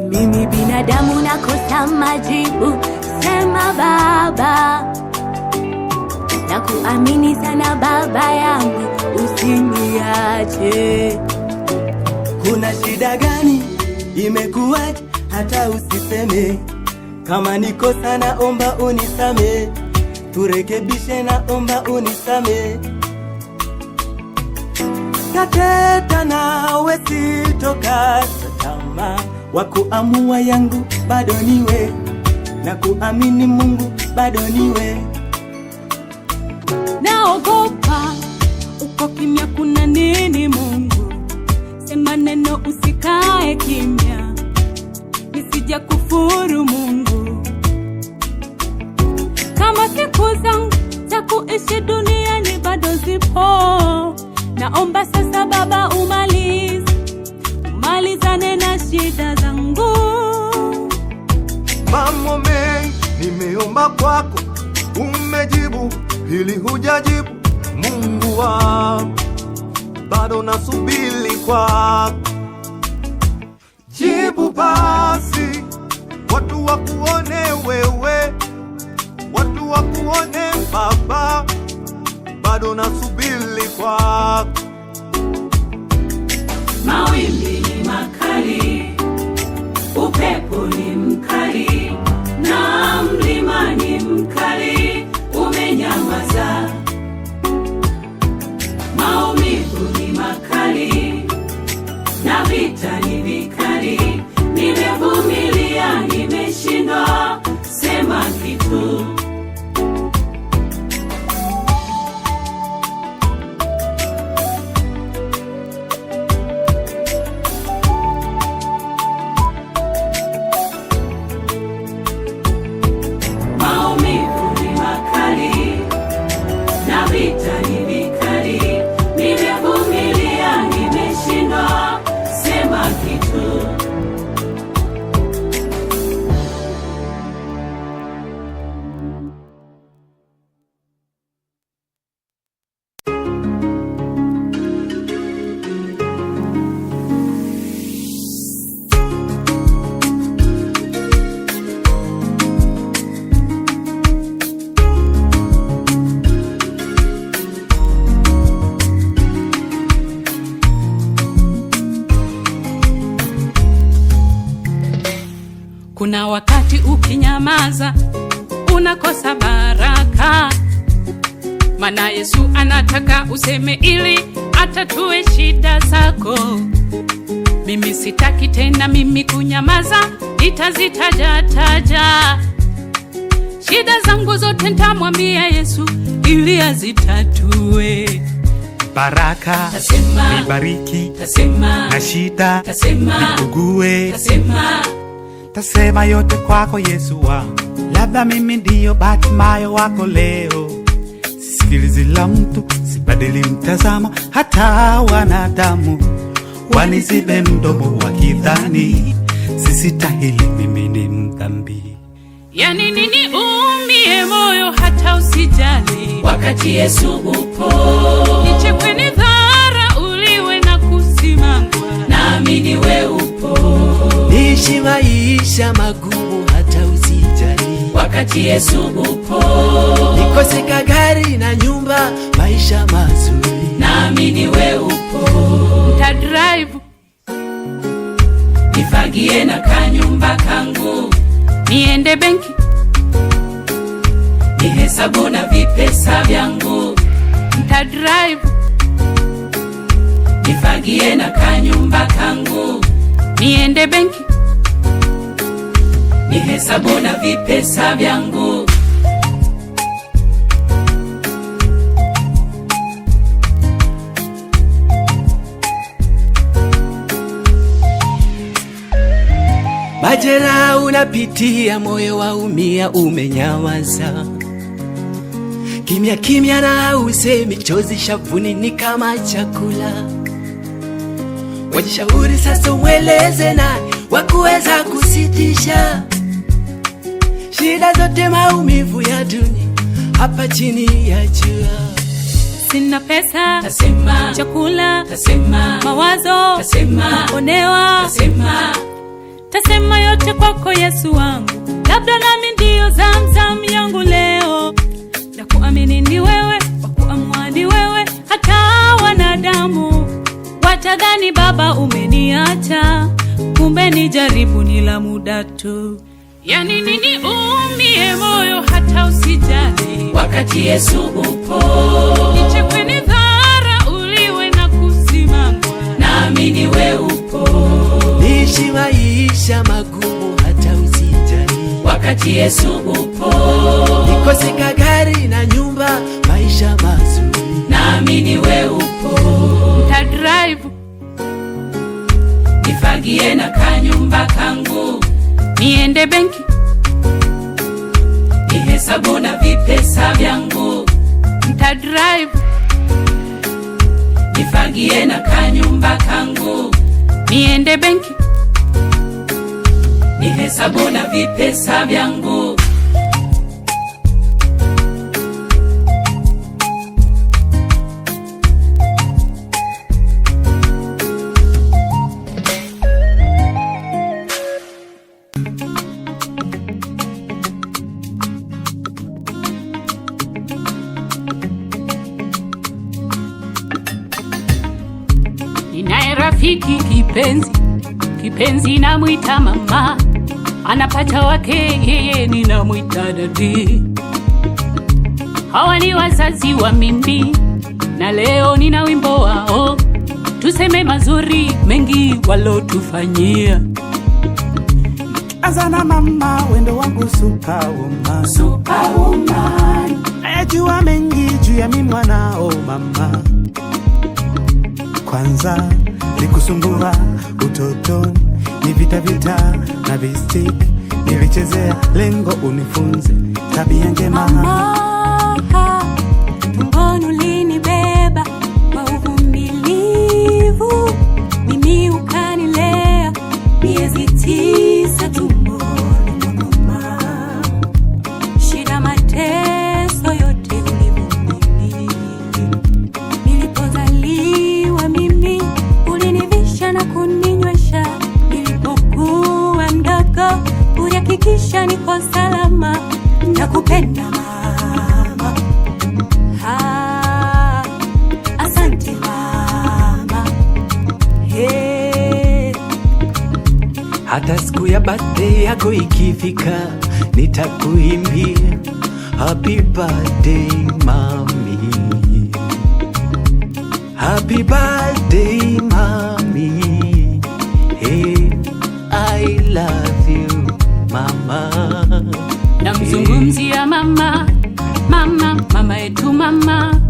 Mimi binadamu nakosa majibu, sema Baba. Nakuamini sana Baba yangu, usiniache. Kuna shida gani? Imekuwaje hata usiseme? Kama niko sana omba unisame, turekebishe na omba unisame. Kateta nawe sitoka tamaa, wakuamua yangu bado niwe, na kuamini Mungu bado niwe. Naogopa uko kimya, kuna nini Mungu? Sema neno, usikae kimya, nisija kufuru Mungu. Kama siku zangu za kuishi duniani bado zipo, naomba sasa Baba umalizane na shida zangu. Mambo mengi nimeomba kwako, umejibu, hili hujajibu. Mungu wangu, bado nasubiri kwako. Jibu basi, watu wakuone wewe, watu wakuone Baba, bado nasubiri kwako. Mawimbi ni makali, upepo ni mkali, na mlima ni mkali, umenyamaza. Maumivu ni makali, na vita ni vikali, nimevumilia, nimeshindwa, sema kitu. Kuna wakati ukinyamaza unakosa baraka, maana Yesu anataka useme ili atatue shida zako. Mimi sitaki tena mimi kunyamaza, nitazitaja shida zangu zote, nitamwambia Yesu ili azitatue. Baraka tasema, nibariki tasema, na shida tasema, nikugue, tasema, tasema yote kwako Yesu wangu. Labda mimi ndiyo Batimayo wako leo, sisikilizi la mtu, sibadili mtazamo, hata wanadamu wanizibe mdomo wakidhani sisitahili, mimi ni mdhambi. Yani nini umie moyo hata usijali, wakati Yesu upo. Nichekwe ni dhara uliwe na kusimangwa, naamini we upo. Niishi maisha magumu hata usijali, wakati Yesu upo. Nikose gari na nyumba, maisha mazuri, naamini we upo. Nitadrive nifagie na kanyumba kangu, niende benki nihesabu na vipesa vyangu. Nitadrive nifagie na kanyumba kangu, niende benki nihesabu na vipesa vyangu. Majera unapitia, moyo waumia, umenyawaza kimya kimya na usemi, chozi shavuni ni kama chakula. Wajishauri sasa, umweleze nani wakuweza kusitisha shida zote, maumivu ya dunia hapa chini ya jua. Sina pesa, tasema, chakula, tasema, mawazo, tasema, onewa, tasema, tasema yote kwako Yesu wangu. Labda nami ndiyo Zamzam yangu leo, na kuamini ni wewe, wa kuamua ni wewe. Hata wanadamu watadhani Baba umeniacha, kumbe ni jaribu ni la muda tu. Yani nini umie moyo hata usijali, wakati Yesu upo. Nichekwe ni dhara uliwe na kusimangwa, naamini we upo. Niishi maisha magumu hata usijali, wakati Yesu upo. Nikose gari na nyumba, maisha mazuri, naamini we upo. Nitadrive nifagie na kanyumba kangu, niende benki nihesabu na vipesa vyangu. Nitadrive nifagie na kanyumba kangu, niende benki nihesabu na vipesa vyangu. Ninaye rafiki kipenzi namwita mama, anapata wake yeye ninamwita dadi. Hawa ni wazazi wa mimi, na leo nina wimbo wao, tuseme mazuri mengi walotufanyia. Azana mama, wendo wangu superwoman, Superwoman, najua mengi juu ya mimi mwanao mama. Kwanza nikusumbua utotoni, ni vita na vistik nilichezea, lengo unifunze tabia njema. Mama, tumboni ulinibeba kwa uvumilivu, mimi ukanilea miezi 9 tumboni mwa mama. Shida mateso yote ulivumilia, nilipozaliwa mimi ulinivisha na kuninywesha, nilipokuwa mdogo ulihakikisha niko salama. Nakupenda mama, asante mama, hata siku ya birthday yako ikifika, nitakuimbia happy birthday mami, happy birthday mami, hey, I love you mama. Namzungumzia mama, mama, mama yetu mama,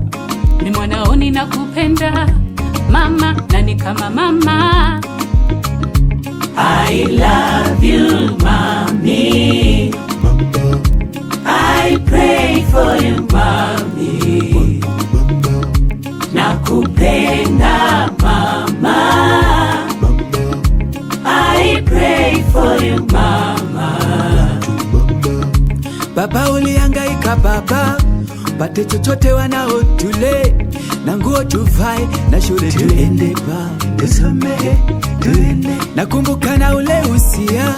ni mwanaoni na kupenda mama, na ni kama mama. I love you mami, I pray for you mami, nakupenda mama, I pray for you mama. Baba ulihangaika baba, pate chochote wanao tule, na nguo tuvae, na shule tuende ba, tusome tuende. Nakumbuka na ule usia,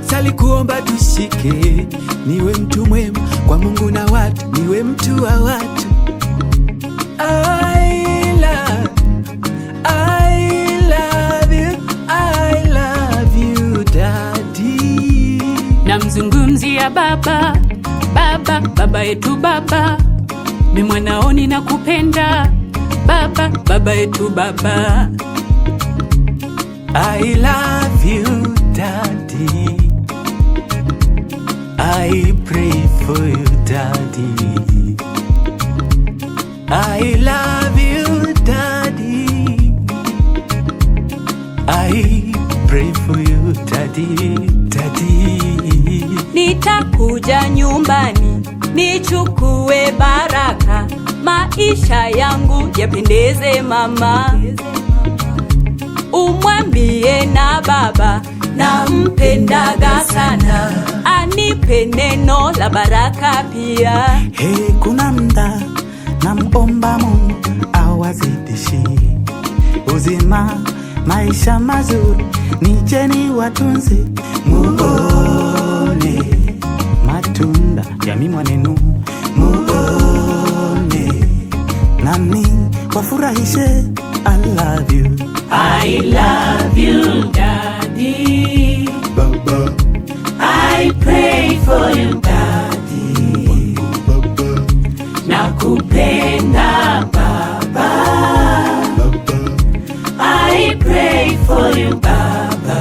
sali kuomba tushike, niwe mtu mwema kwa Mungu na watu, niwe mtu wa watu. I love you daddy. Namzungumzia baba, baba, baba yetu baba, ni mwanaoni na kupenda baba, baba yetu baba. I love you daddy, I pray for you daddy, I love you daddy, I pray for you daddy, daddy. Nitakuja nyumbani, nichukue baraka, maisha yangu yapendeze mama. Umwambie na baba, nampendaga sana, anipe neno la baraka pia. Hey, kuna mda namuomba Mungu awazidishi uzima, maisha mazuri, nijeni watunze, muone matunda ya mimwanenu, muone nami wafurahishe. I love you, I love you daddy, baba, I pray for you daddy, nakupenda baba, I pray for you baba.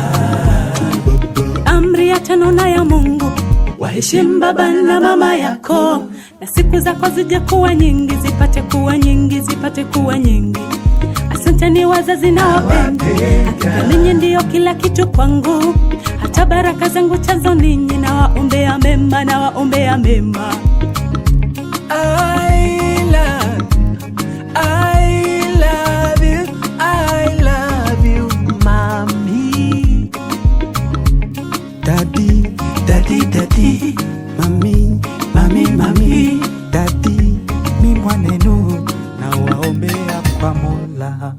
Amri ya tano na ya Mungu, waheshimu baba na mama yako, na siku zako zije kuwa nyingi, zipate kuwa nyingi, zipate kuwa nyingi. Asanteni wazazi na wapenda, hakika ninyi ndio kila kitu kwangu, hata baraka zangu chazo ninyi, na waombea mema, na waombea mema. I love you mami, daddy, daddy, daddy, mami, mami, mami, daddy, mi mwanenu, na waombea kwa Mola.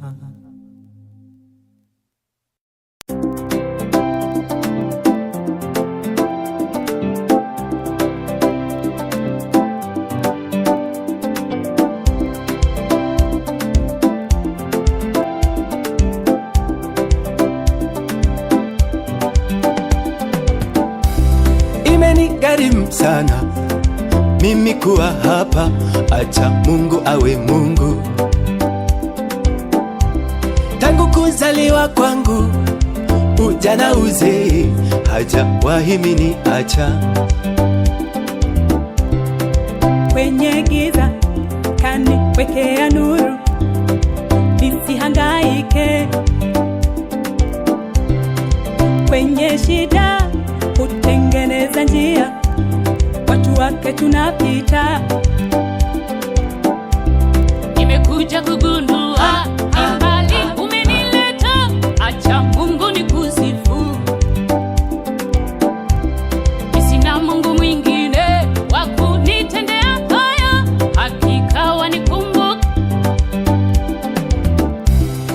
Imenigharimu sana mimi kuwa hapa, acha Mungu awe Mungu. Tangu kuzaliwa kwangu, ujana uzee, hajawahi mini acha. Kwenye giza kaniwekea nuru, nisihangaike. Kwenye shida hutengeneza njia, watu wake tunapita. Nimekuja kugundua mbali umenileta, acha Mungu nikusifu. Sina Mungu mwingine wa kunitendea haya, hakika wanikumbuka.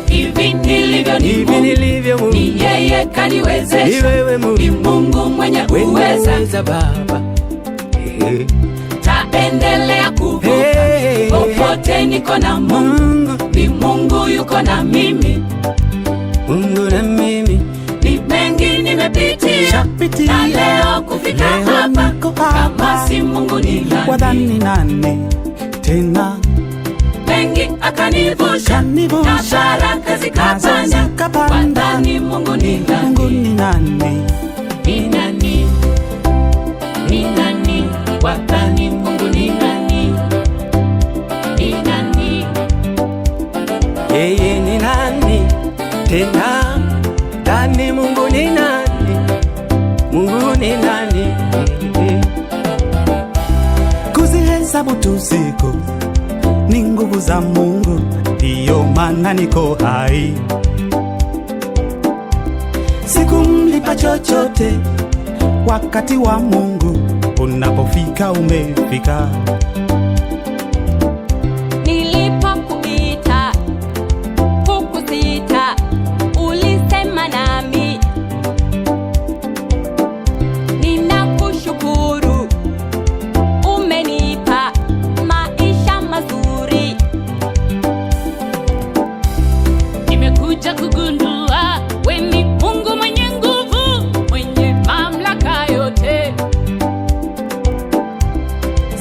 Hivi nilivyo Mungu, ni yeye kaniwezesha. Ni Mungu mwenye uweza baba, taendelea kuvuka popote niko na Mungu. Ni Mungu yuko na mimi, Mungu na mimi. Ni mengi nimepitia, na leo kufika hapa, kama si Mungu ni nani? Wadhani nani tena? Mengi akanivusha, na baraka zikapanda, wadhani Mungu ni nani? Mungu ni nani? Ni nani? Ni nani? Wadhani Mungu ni nani? Ni nani? Yeye ni nani tena? Ndani Mungu ni nani? Mungu ni nani? Kuzihesabu tu siku ni nguvu za Mungu, ndiyo maana niko hai. Sikumlipa chochote, wakati wa Mungu unapofika umefika. Nilipokuita hukusita, ulisema nami. Ninakushukuru, umenipa maisha mazuri. Nimekuja kugundua we ni Mungu mwenye nguvu, mwenye mamlaka yote.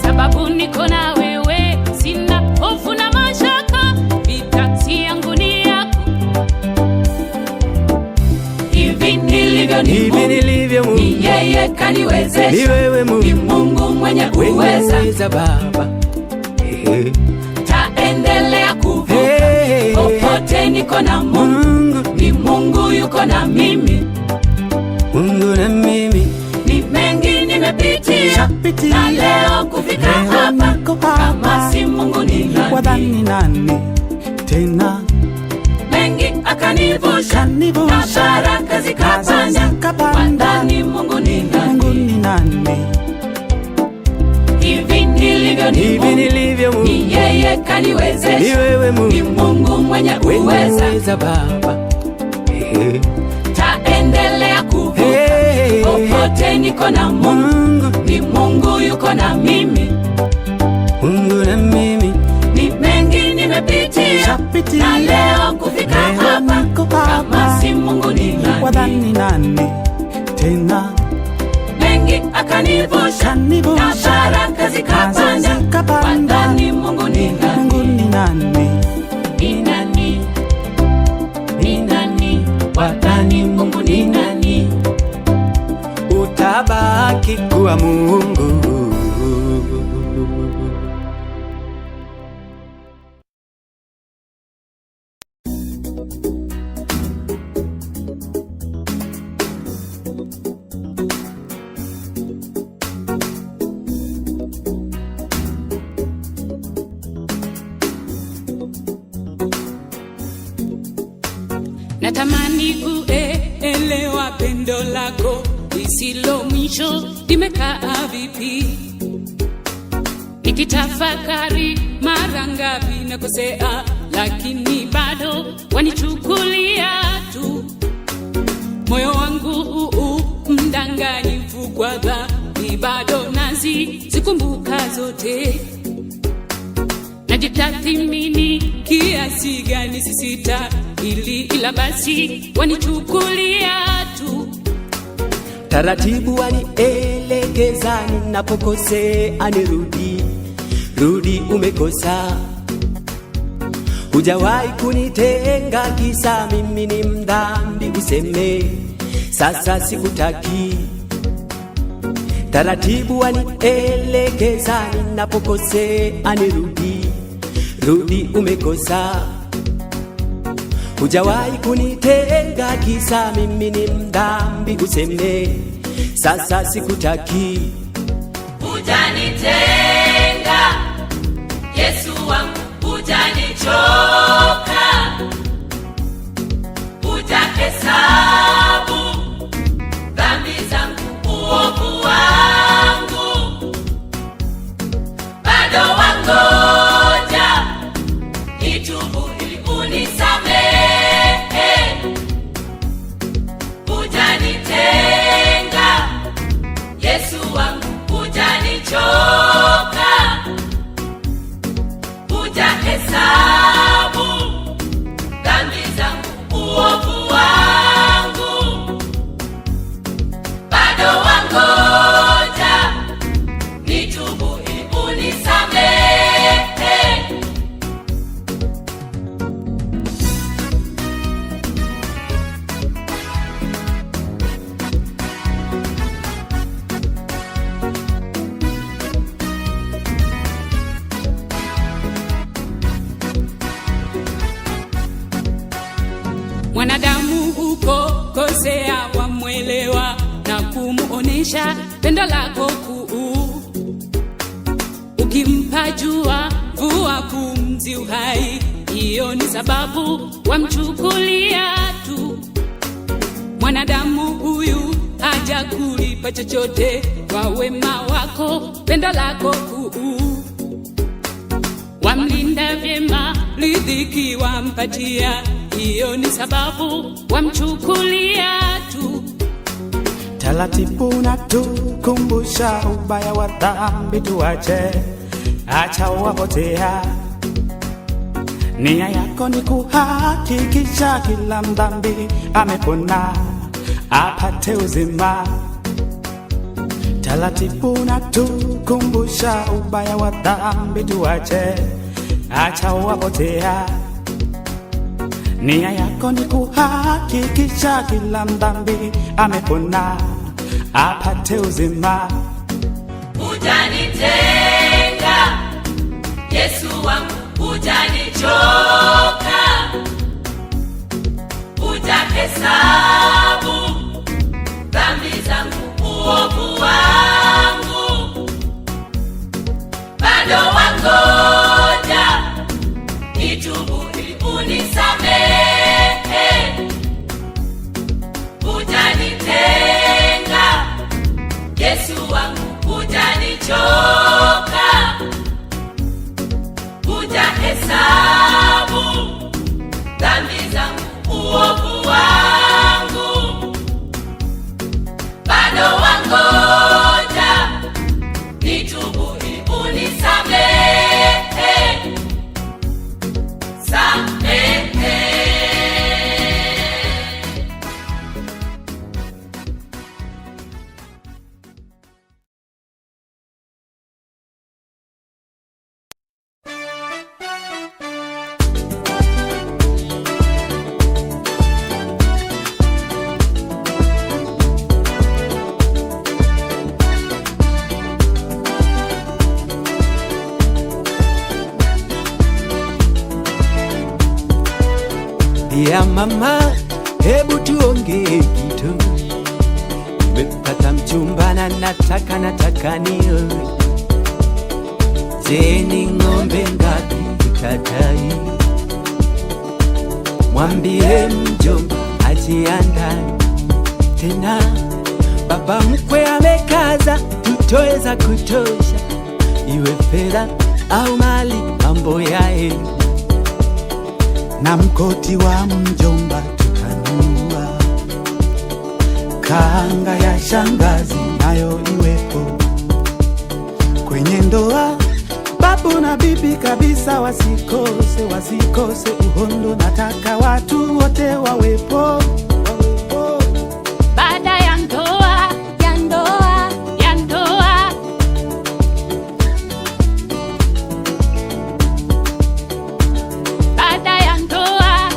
Sababu niko na wewe, sina hofu na mashaka, vita si yangu ni yako. Hivi nilivyo ni Mungu, ni yeye kaniwezesha. Ni wewe Mungu, ni Mungu mwenye uweza. Baba, taendelea kuvuka, popote niko na Mungu. Ni Mungu yuko na mimi, Mungu na mimi. ni mengi nimepitia, na leo kufika hapa, kama si Mungu ni nani? Wadhani nani tena? Mengi akanivusha, na baraka zikapanda, wadhani Mungu ni Mungu nani? ni nani? Hivi nilivyo ni Mungu, ni yeye Ni kaniwezesha. wewe Ni Mungu, Mungu mwenye uweza. Baba, taendelea kuvuka, popote niko na Mungu. Ni Mungu yuko na mimi, Mungu na mimi. ni mengi nimepitia, na leo kufika hapa, kama si Mungu ni nani? Wadhani nani tena? Mengi akanivusha, na baraka zikapanda, wadhani Mungu ni nani? Mungu ni nani? Ni nani? Ni nani? Wadhani Mungu ni nani? Utabaki kuwa Mungu. Natamani kuelewa pendo lako lisilo mwisho limekaa vipi. Nikitafakari mara ngapi nakosea, lakini bado wanichukulia tu. Moyo wangu mdanganyifu kwa dhambi, bado nazikumbuka zote. Najitathmini kiasi gani sisita ili, ila basi wanichukulia tu. Taratibu wanielekeza, ninapokosea nirudi. Rudi, umekosa. Hujawahi kunitenga kisa mimi ni mdhambi, useme sasa sikutaki. Taratibu wanielekeza, ninapokosea nirudi. Rudi, umekosa. Hujawahi kunitenga kisa mimi ni mdhambi, useme sasa sikutaki. Hujanitenga Yesu wangu, hujanichoka, hujahesabu dhambi zangu, uovu wangu, bado wangoja nitubu ili unisamehe. Hujanitenga Yesu wangu, hujanichoka, hujahesabu dhambi zangu, uovu wangu, wamlisha pendo lako kuu. Ukimpa jua vua pumzi uhai, hiyo ni sababu wamchukulia tu. Mwanadamu huyu haja kulipa chochote kwa wema wako, pendo lako kuu. Wamlinda vyema, riziki wampatia, hiyo ni sababu wamchukulia tu. Taratibu unatukumbusha ubaya wa dhambi tuache, acha wapotea. Nia yako ni kuhakikisha kila mdhambi amepona, apate uzima. Taratibu unatukumbusha ubaya wa dhambi tuache, acha wapotea. Nia yako ni kuhakikisha kila mdhambi amepona, apate uzima. Hujanitenga Yesu wangu, hujanichoka, hujahesabu dhambi zangu, uovu wangu, bado wangoja nitubu ili unisamehe. Hujanitenga Yesu wangu, hujanichoka, hujahesabu dhambi zangu, uovu wangu, bado wangoja nitubu ili unisamehe. Samehe. Ya mama, hebu tuongee kitu. Nimepata mchumba na nataka nioe. Je, ni ng'ombe ngapi utadai? Mwambie mjomba ajiandae. Tena baba mkwe amekaza, tutoe za kutosha, iwe fedha au mali, mambo yae. Na mkoti wa mjomba tutanunua, kanga ya shangazi nayo iwepo. Kwenye ndoa babu na bibi kabisa wasikose uhondo, nataka watu wote wawepo. Baada ya ndoa, baada ya ndoa,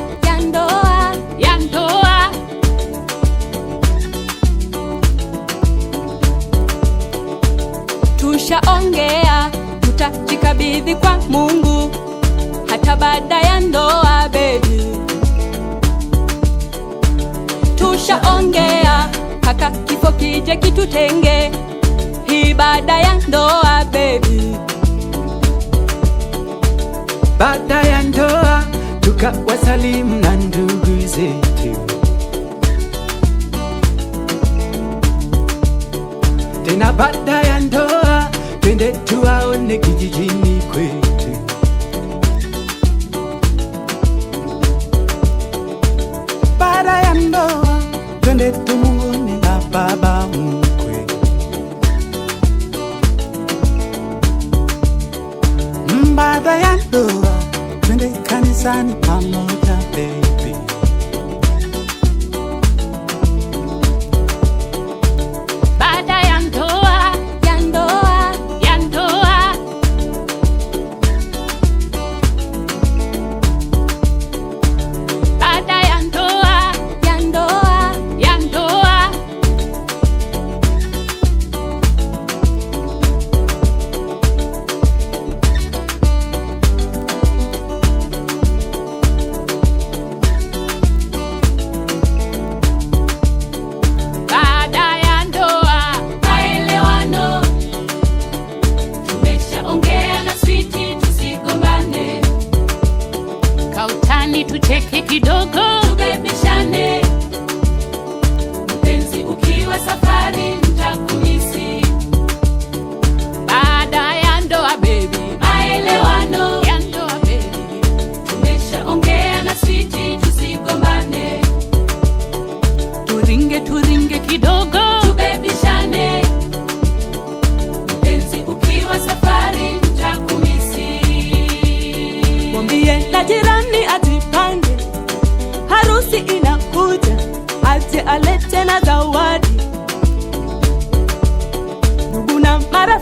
tushaongea, tutajikabidhi kwa Mungu hata baada ya ndoa baby. Tushaongea haka kifo kije kitutenge, hii baada ya ndoa baby. Baada ya ndoa tukawasalimu na ndugu zetu. Tena baada ya ndoa twende tuwaone kijijini kwetu. Baada ya ndoa twende tumuone na baba mkwe. Baada ya ndoa twende kanisani pamoja baby. Baada ya ndoa, baada ya ndoa,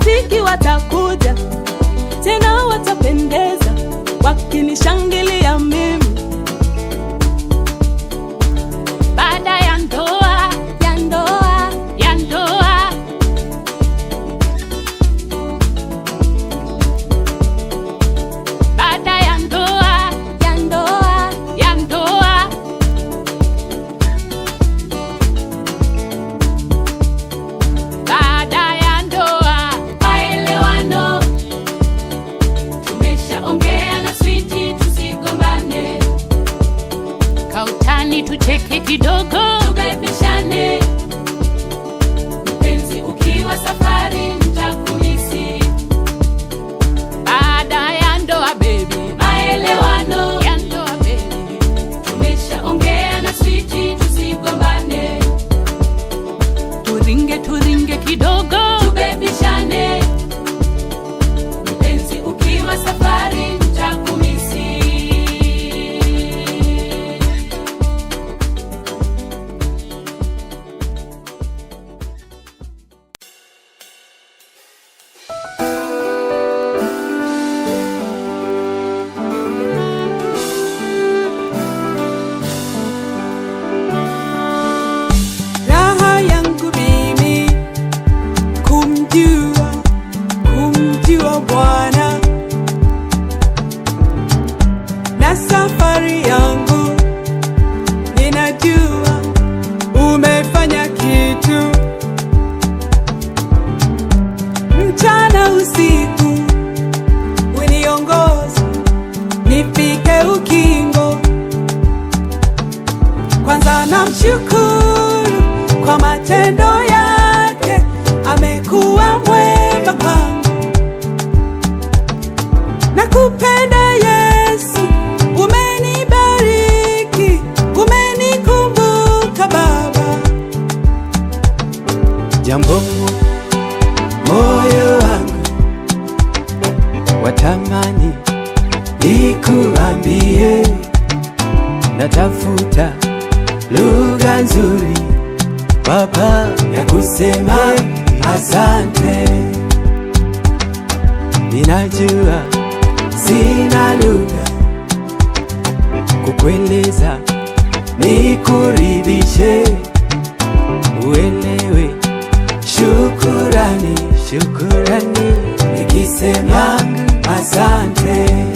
marafiki watakuja tena, watapendeza wakinishangilia mimi. Baada ya ndoa, ya ndoa, ya ndoa, baada ya ndoa, ya ndoa, ya ndoa, baada ya ndoa, Maelewano, tumeshaongea na switi, tusigombane, kautani tucheke kidogo, tubebeshane. Mpenzi ukiwa safari nitakumisi. baada ya ndoa baby, Maelewano, ya ndoa baby, tumeshaongea na switi, tusigombane, turinge kidogo, tubebeshane. Mpenzi ukiwa safari nitakumisi. Raha yangu mimi kumjua Bwana, na safari yangu ninajua umefanya kitu. Mchana usiku uniongoza nifike ukingo. Kwanza namshukuru kwa matendo yake, amekuwa mwema kwangu. Nakupenda Yesu, umenibariki, umenikumbuka Baba. Jambo moyo wangu watamani nikuambie, natafuta lugha nzuri Baba ya kusema asante. Ninajua sina lugha kukueleza, nikuridhishe, uelewe. Shukurani, shukurani, nikisema asante.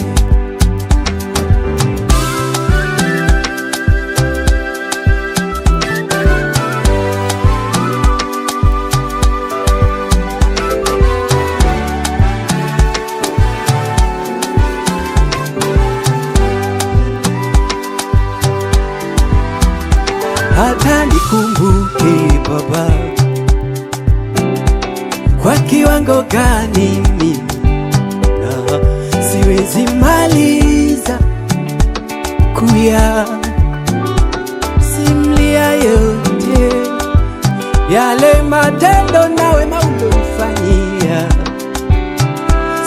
Hata nikumbuke Baba, kwa kiwango gani mimi siwezi maliza kuya simlia yote yale matendo nawe maulofanyia,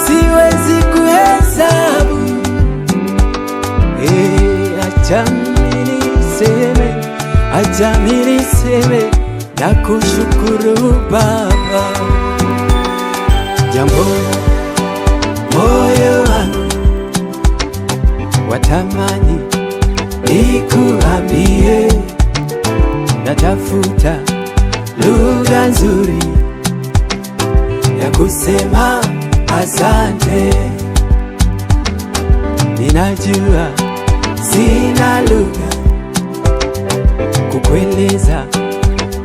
siwezi kuhesabu. Acha niliseme na kushukuru Baba. Jambo moyo wangu watamani nikuambie, natafuta lugha nzuri ya kusema asante. Ninajua sina lugha kukueleza,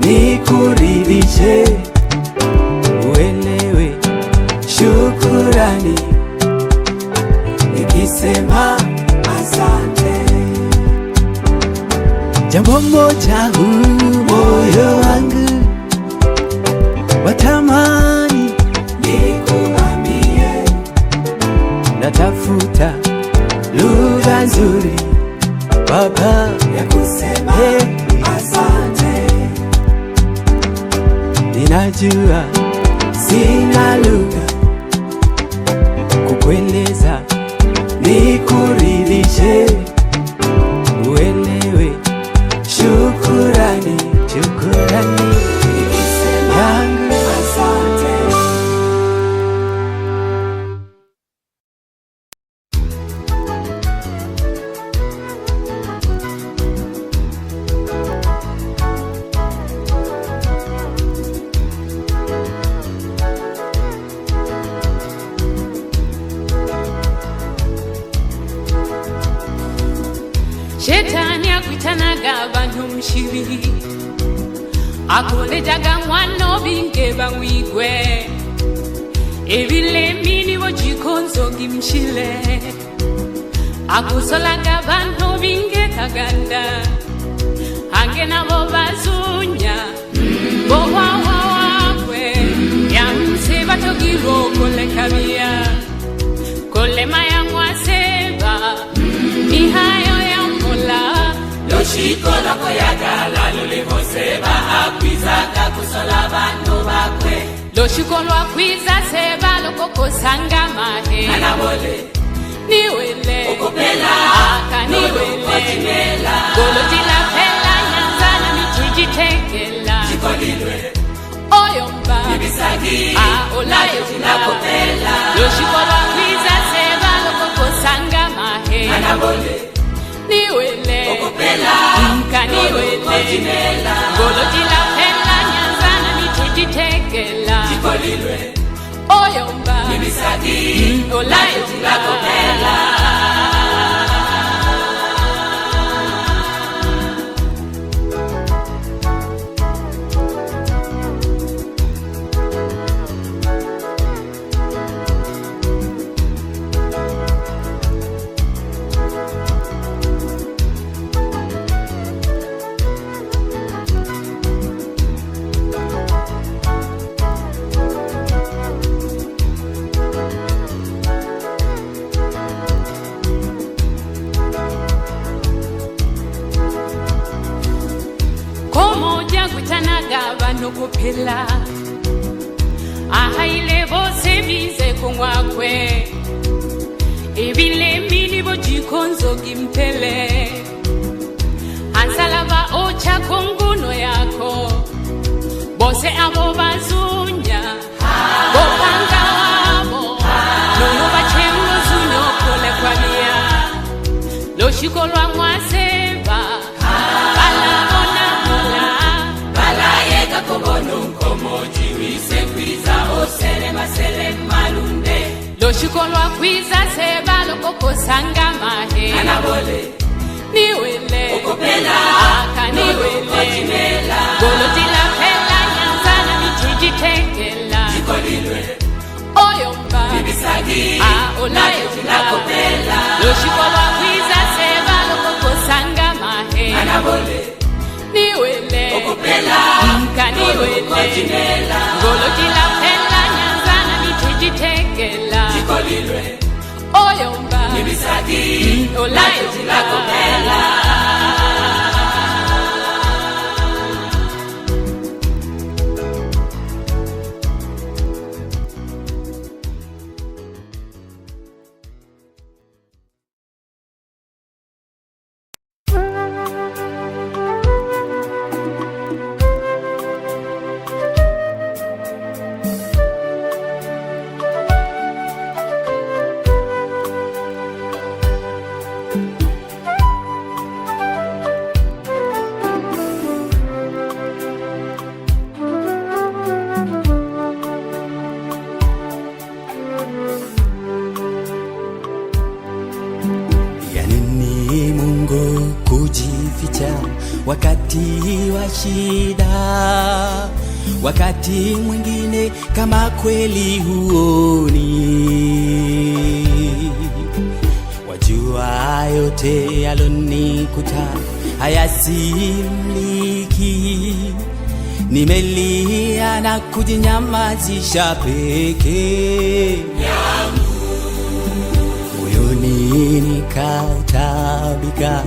nikuridhishe, uelewe. Shukurani, nikisema asante. Jambo moja moyo wangu watamani nikuambie, natafuta lugha nzuri Baba ya kusema asante. Ninajua sina lugha kukueleza, nikuridhishe, uelewe. Shukurani, shukurani, nikisema asante. abantu mshibi akolejaga mwano binge bangwigwe ebile mini wojikonzo gimshile akusolaga abantu binge kaganda angena bo bazunya bo wawe yamse batogiro kole kabia kole maya mwaseba mihayo ya mola loshiko lako yagala lulimoseba akwizaka kusola bantu bakwe loshiko lwakwiza seba lokokosanga mahe anabole niwele okopela akaniwele ojimela golotila pela nyanzana michijitekela chikolilwe oyomba ibisagi olayo tinakopela loshiko lwakwiza seba lokokosanga mahe anabole niwele okopela nkaniwele ojimela golotila pela nyanzana michijitekela chikolilwe oyomba ibisagi olayo tinakopela nokopela ahaile bose bize kumwakwe ebile mini bojikonzo gimpele ansalaba ocha konguno yako bose abo bazunya bopanga wabo nono bachembo zunyo kole kwamia loshiko lwa mwaseba kobono nkomoji wise kwiza osele masele malunde loshiko lwakwiza seba lokokosanga mahe anabole niwele okopela akaniwele ojimela golotila pela nyanzana michijitekela chikolilwe oyomba ibisagi olayo tinakopela loshiko lwakwiza seba lokokosanga mahe anabole niwele okopela nkaniwele ojimela golotila pela nyanzana michijitekela chikolilwe oyomba ibisagi olayo tinakopela wakati wa shida, wakati mwingine kama kweli huoni, wajua yote yalonikuta hayasimliki, nimelia na kujinyamazisha peke yangu, moyoni nikautabika,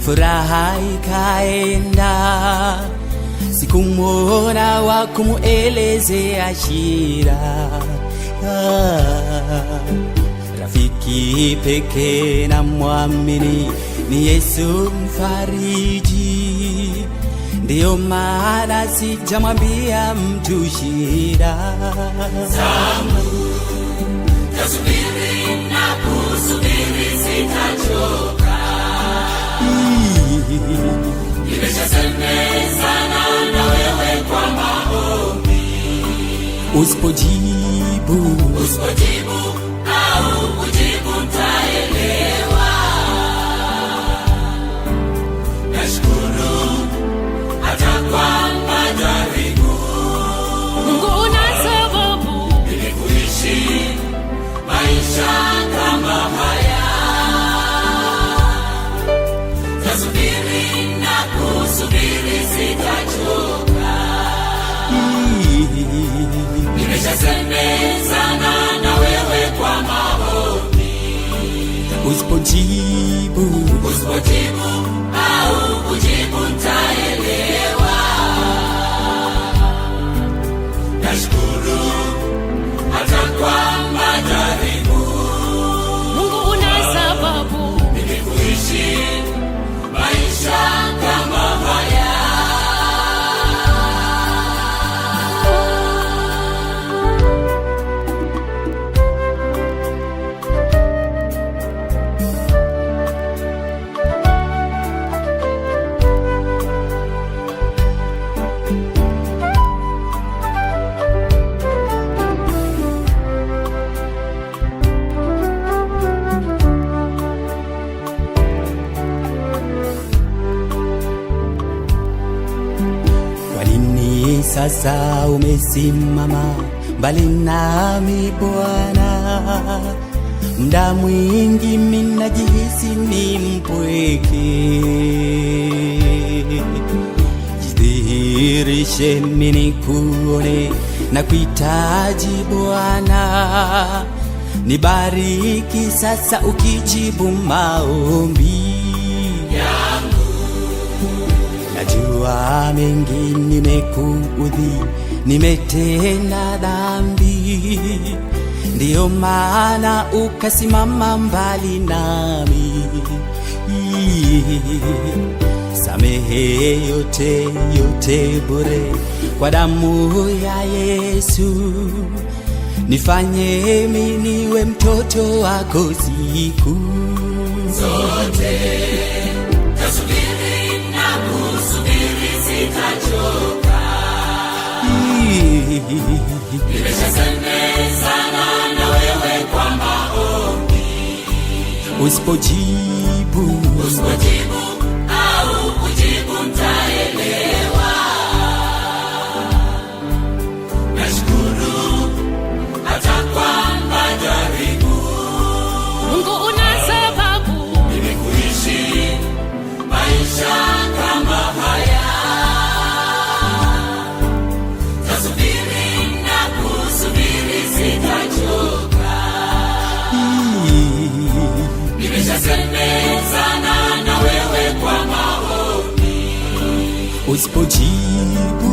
furaha ikaenda, sikumwona wa kumuelezea shida. Rafiki peke na muamini ni Yesu mfariji, ndio maana sijamwambia mtu shida zangu. Tasubiri na kusubiri sitachoka, nimeshasemezana na wewe kwa maombi. Usipojibu au ujibu ntaelewa. Nashukuru nimeshasemezana na wewe kwa maombi. Usipojibu au kujibu nitaelewa. Nashukuru hata kwa majaribu. Mungu una sababu mimi kuishi maisha kama haya. Sasa umesimama mbali nami Bwana, muda mwingi minajihisi ni mpweke. Jidhihirishe mimi nikuone na kuhitaji Bwana, nibariki sasa ukijibu maombi yangu. Najua mengi nimekuudhi, nimetenda dhambi, ndiyo maana ukasimama mbali nami. Samehe yote yote bure kwa damu ya Yesu, nifanye mimi niwe mtoto wako siku zote. Tasubiri na kusubiri sitachoka. Nimeshasemezana na wewe kwa maombi. Usipojibu au kujibu nitaelewa. Nashukuru hata kwa majaribu. Mungu una sababu mimi kuishi maisha kama haya. Tasubiri na kusubiri sitachoka. Nimeshasemezana na wewe kwa maombi. Usipojibu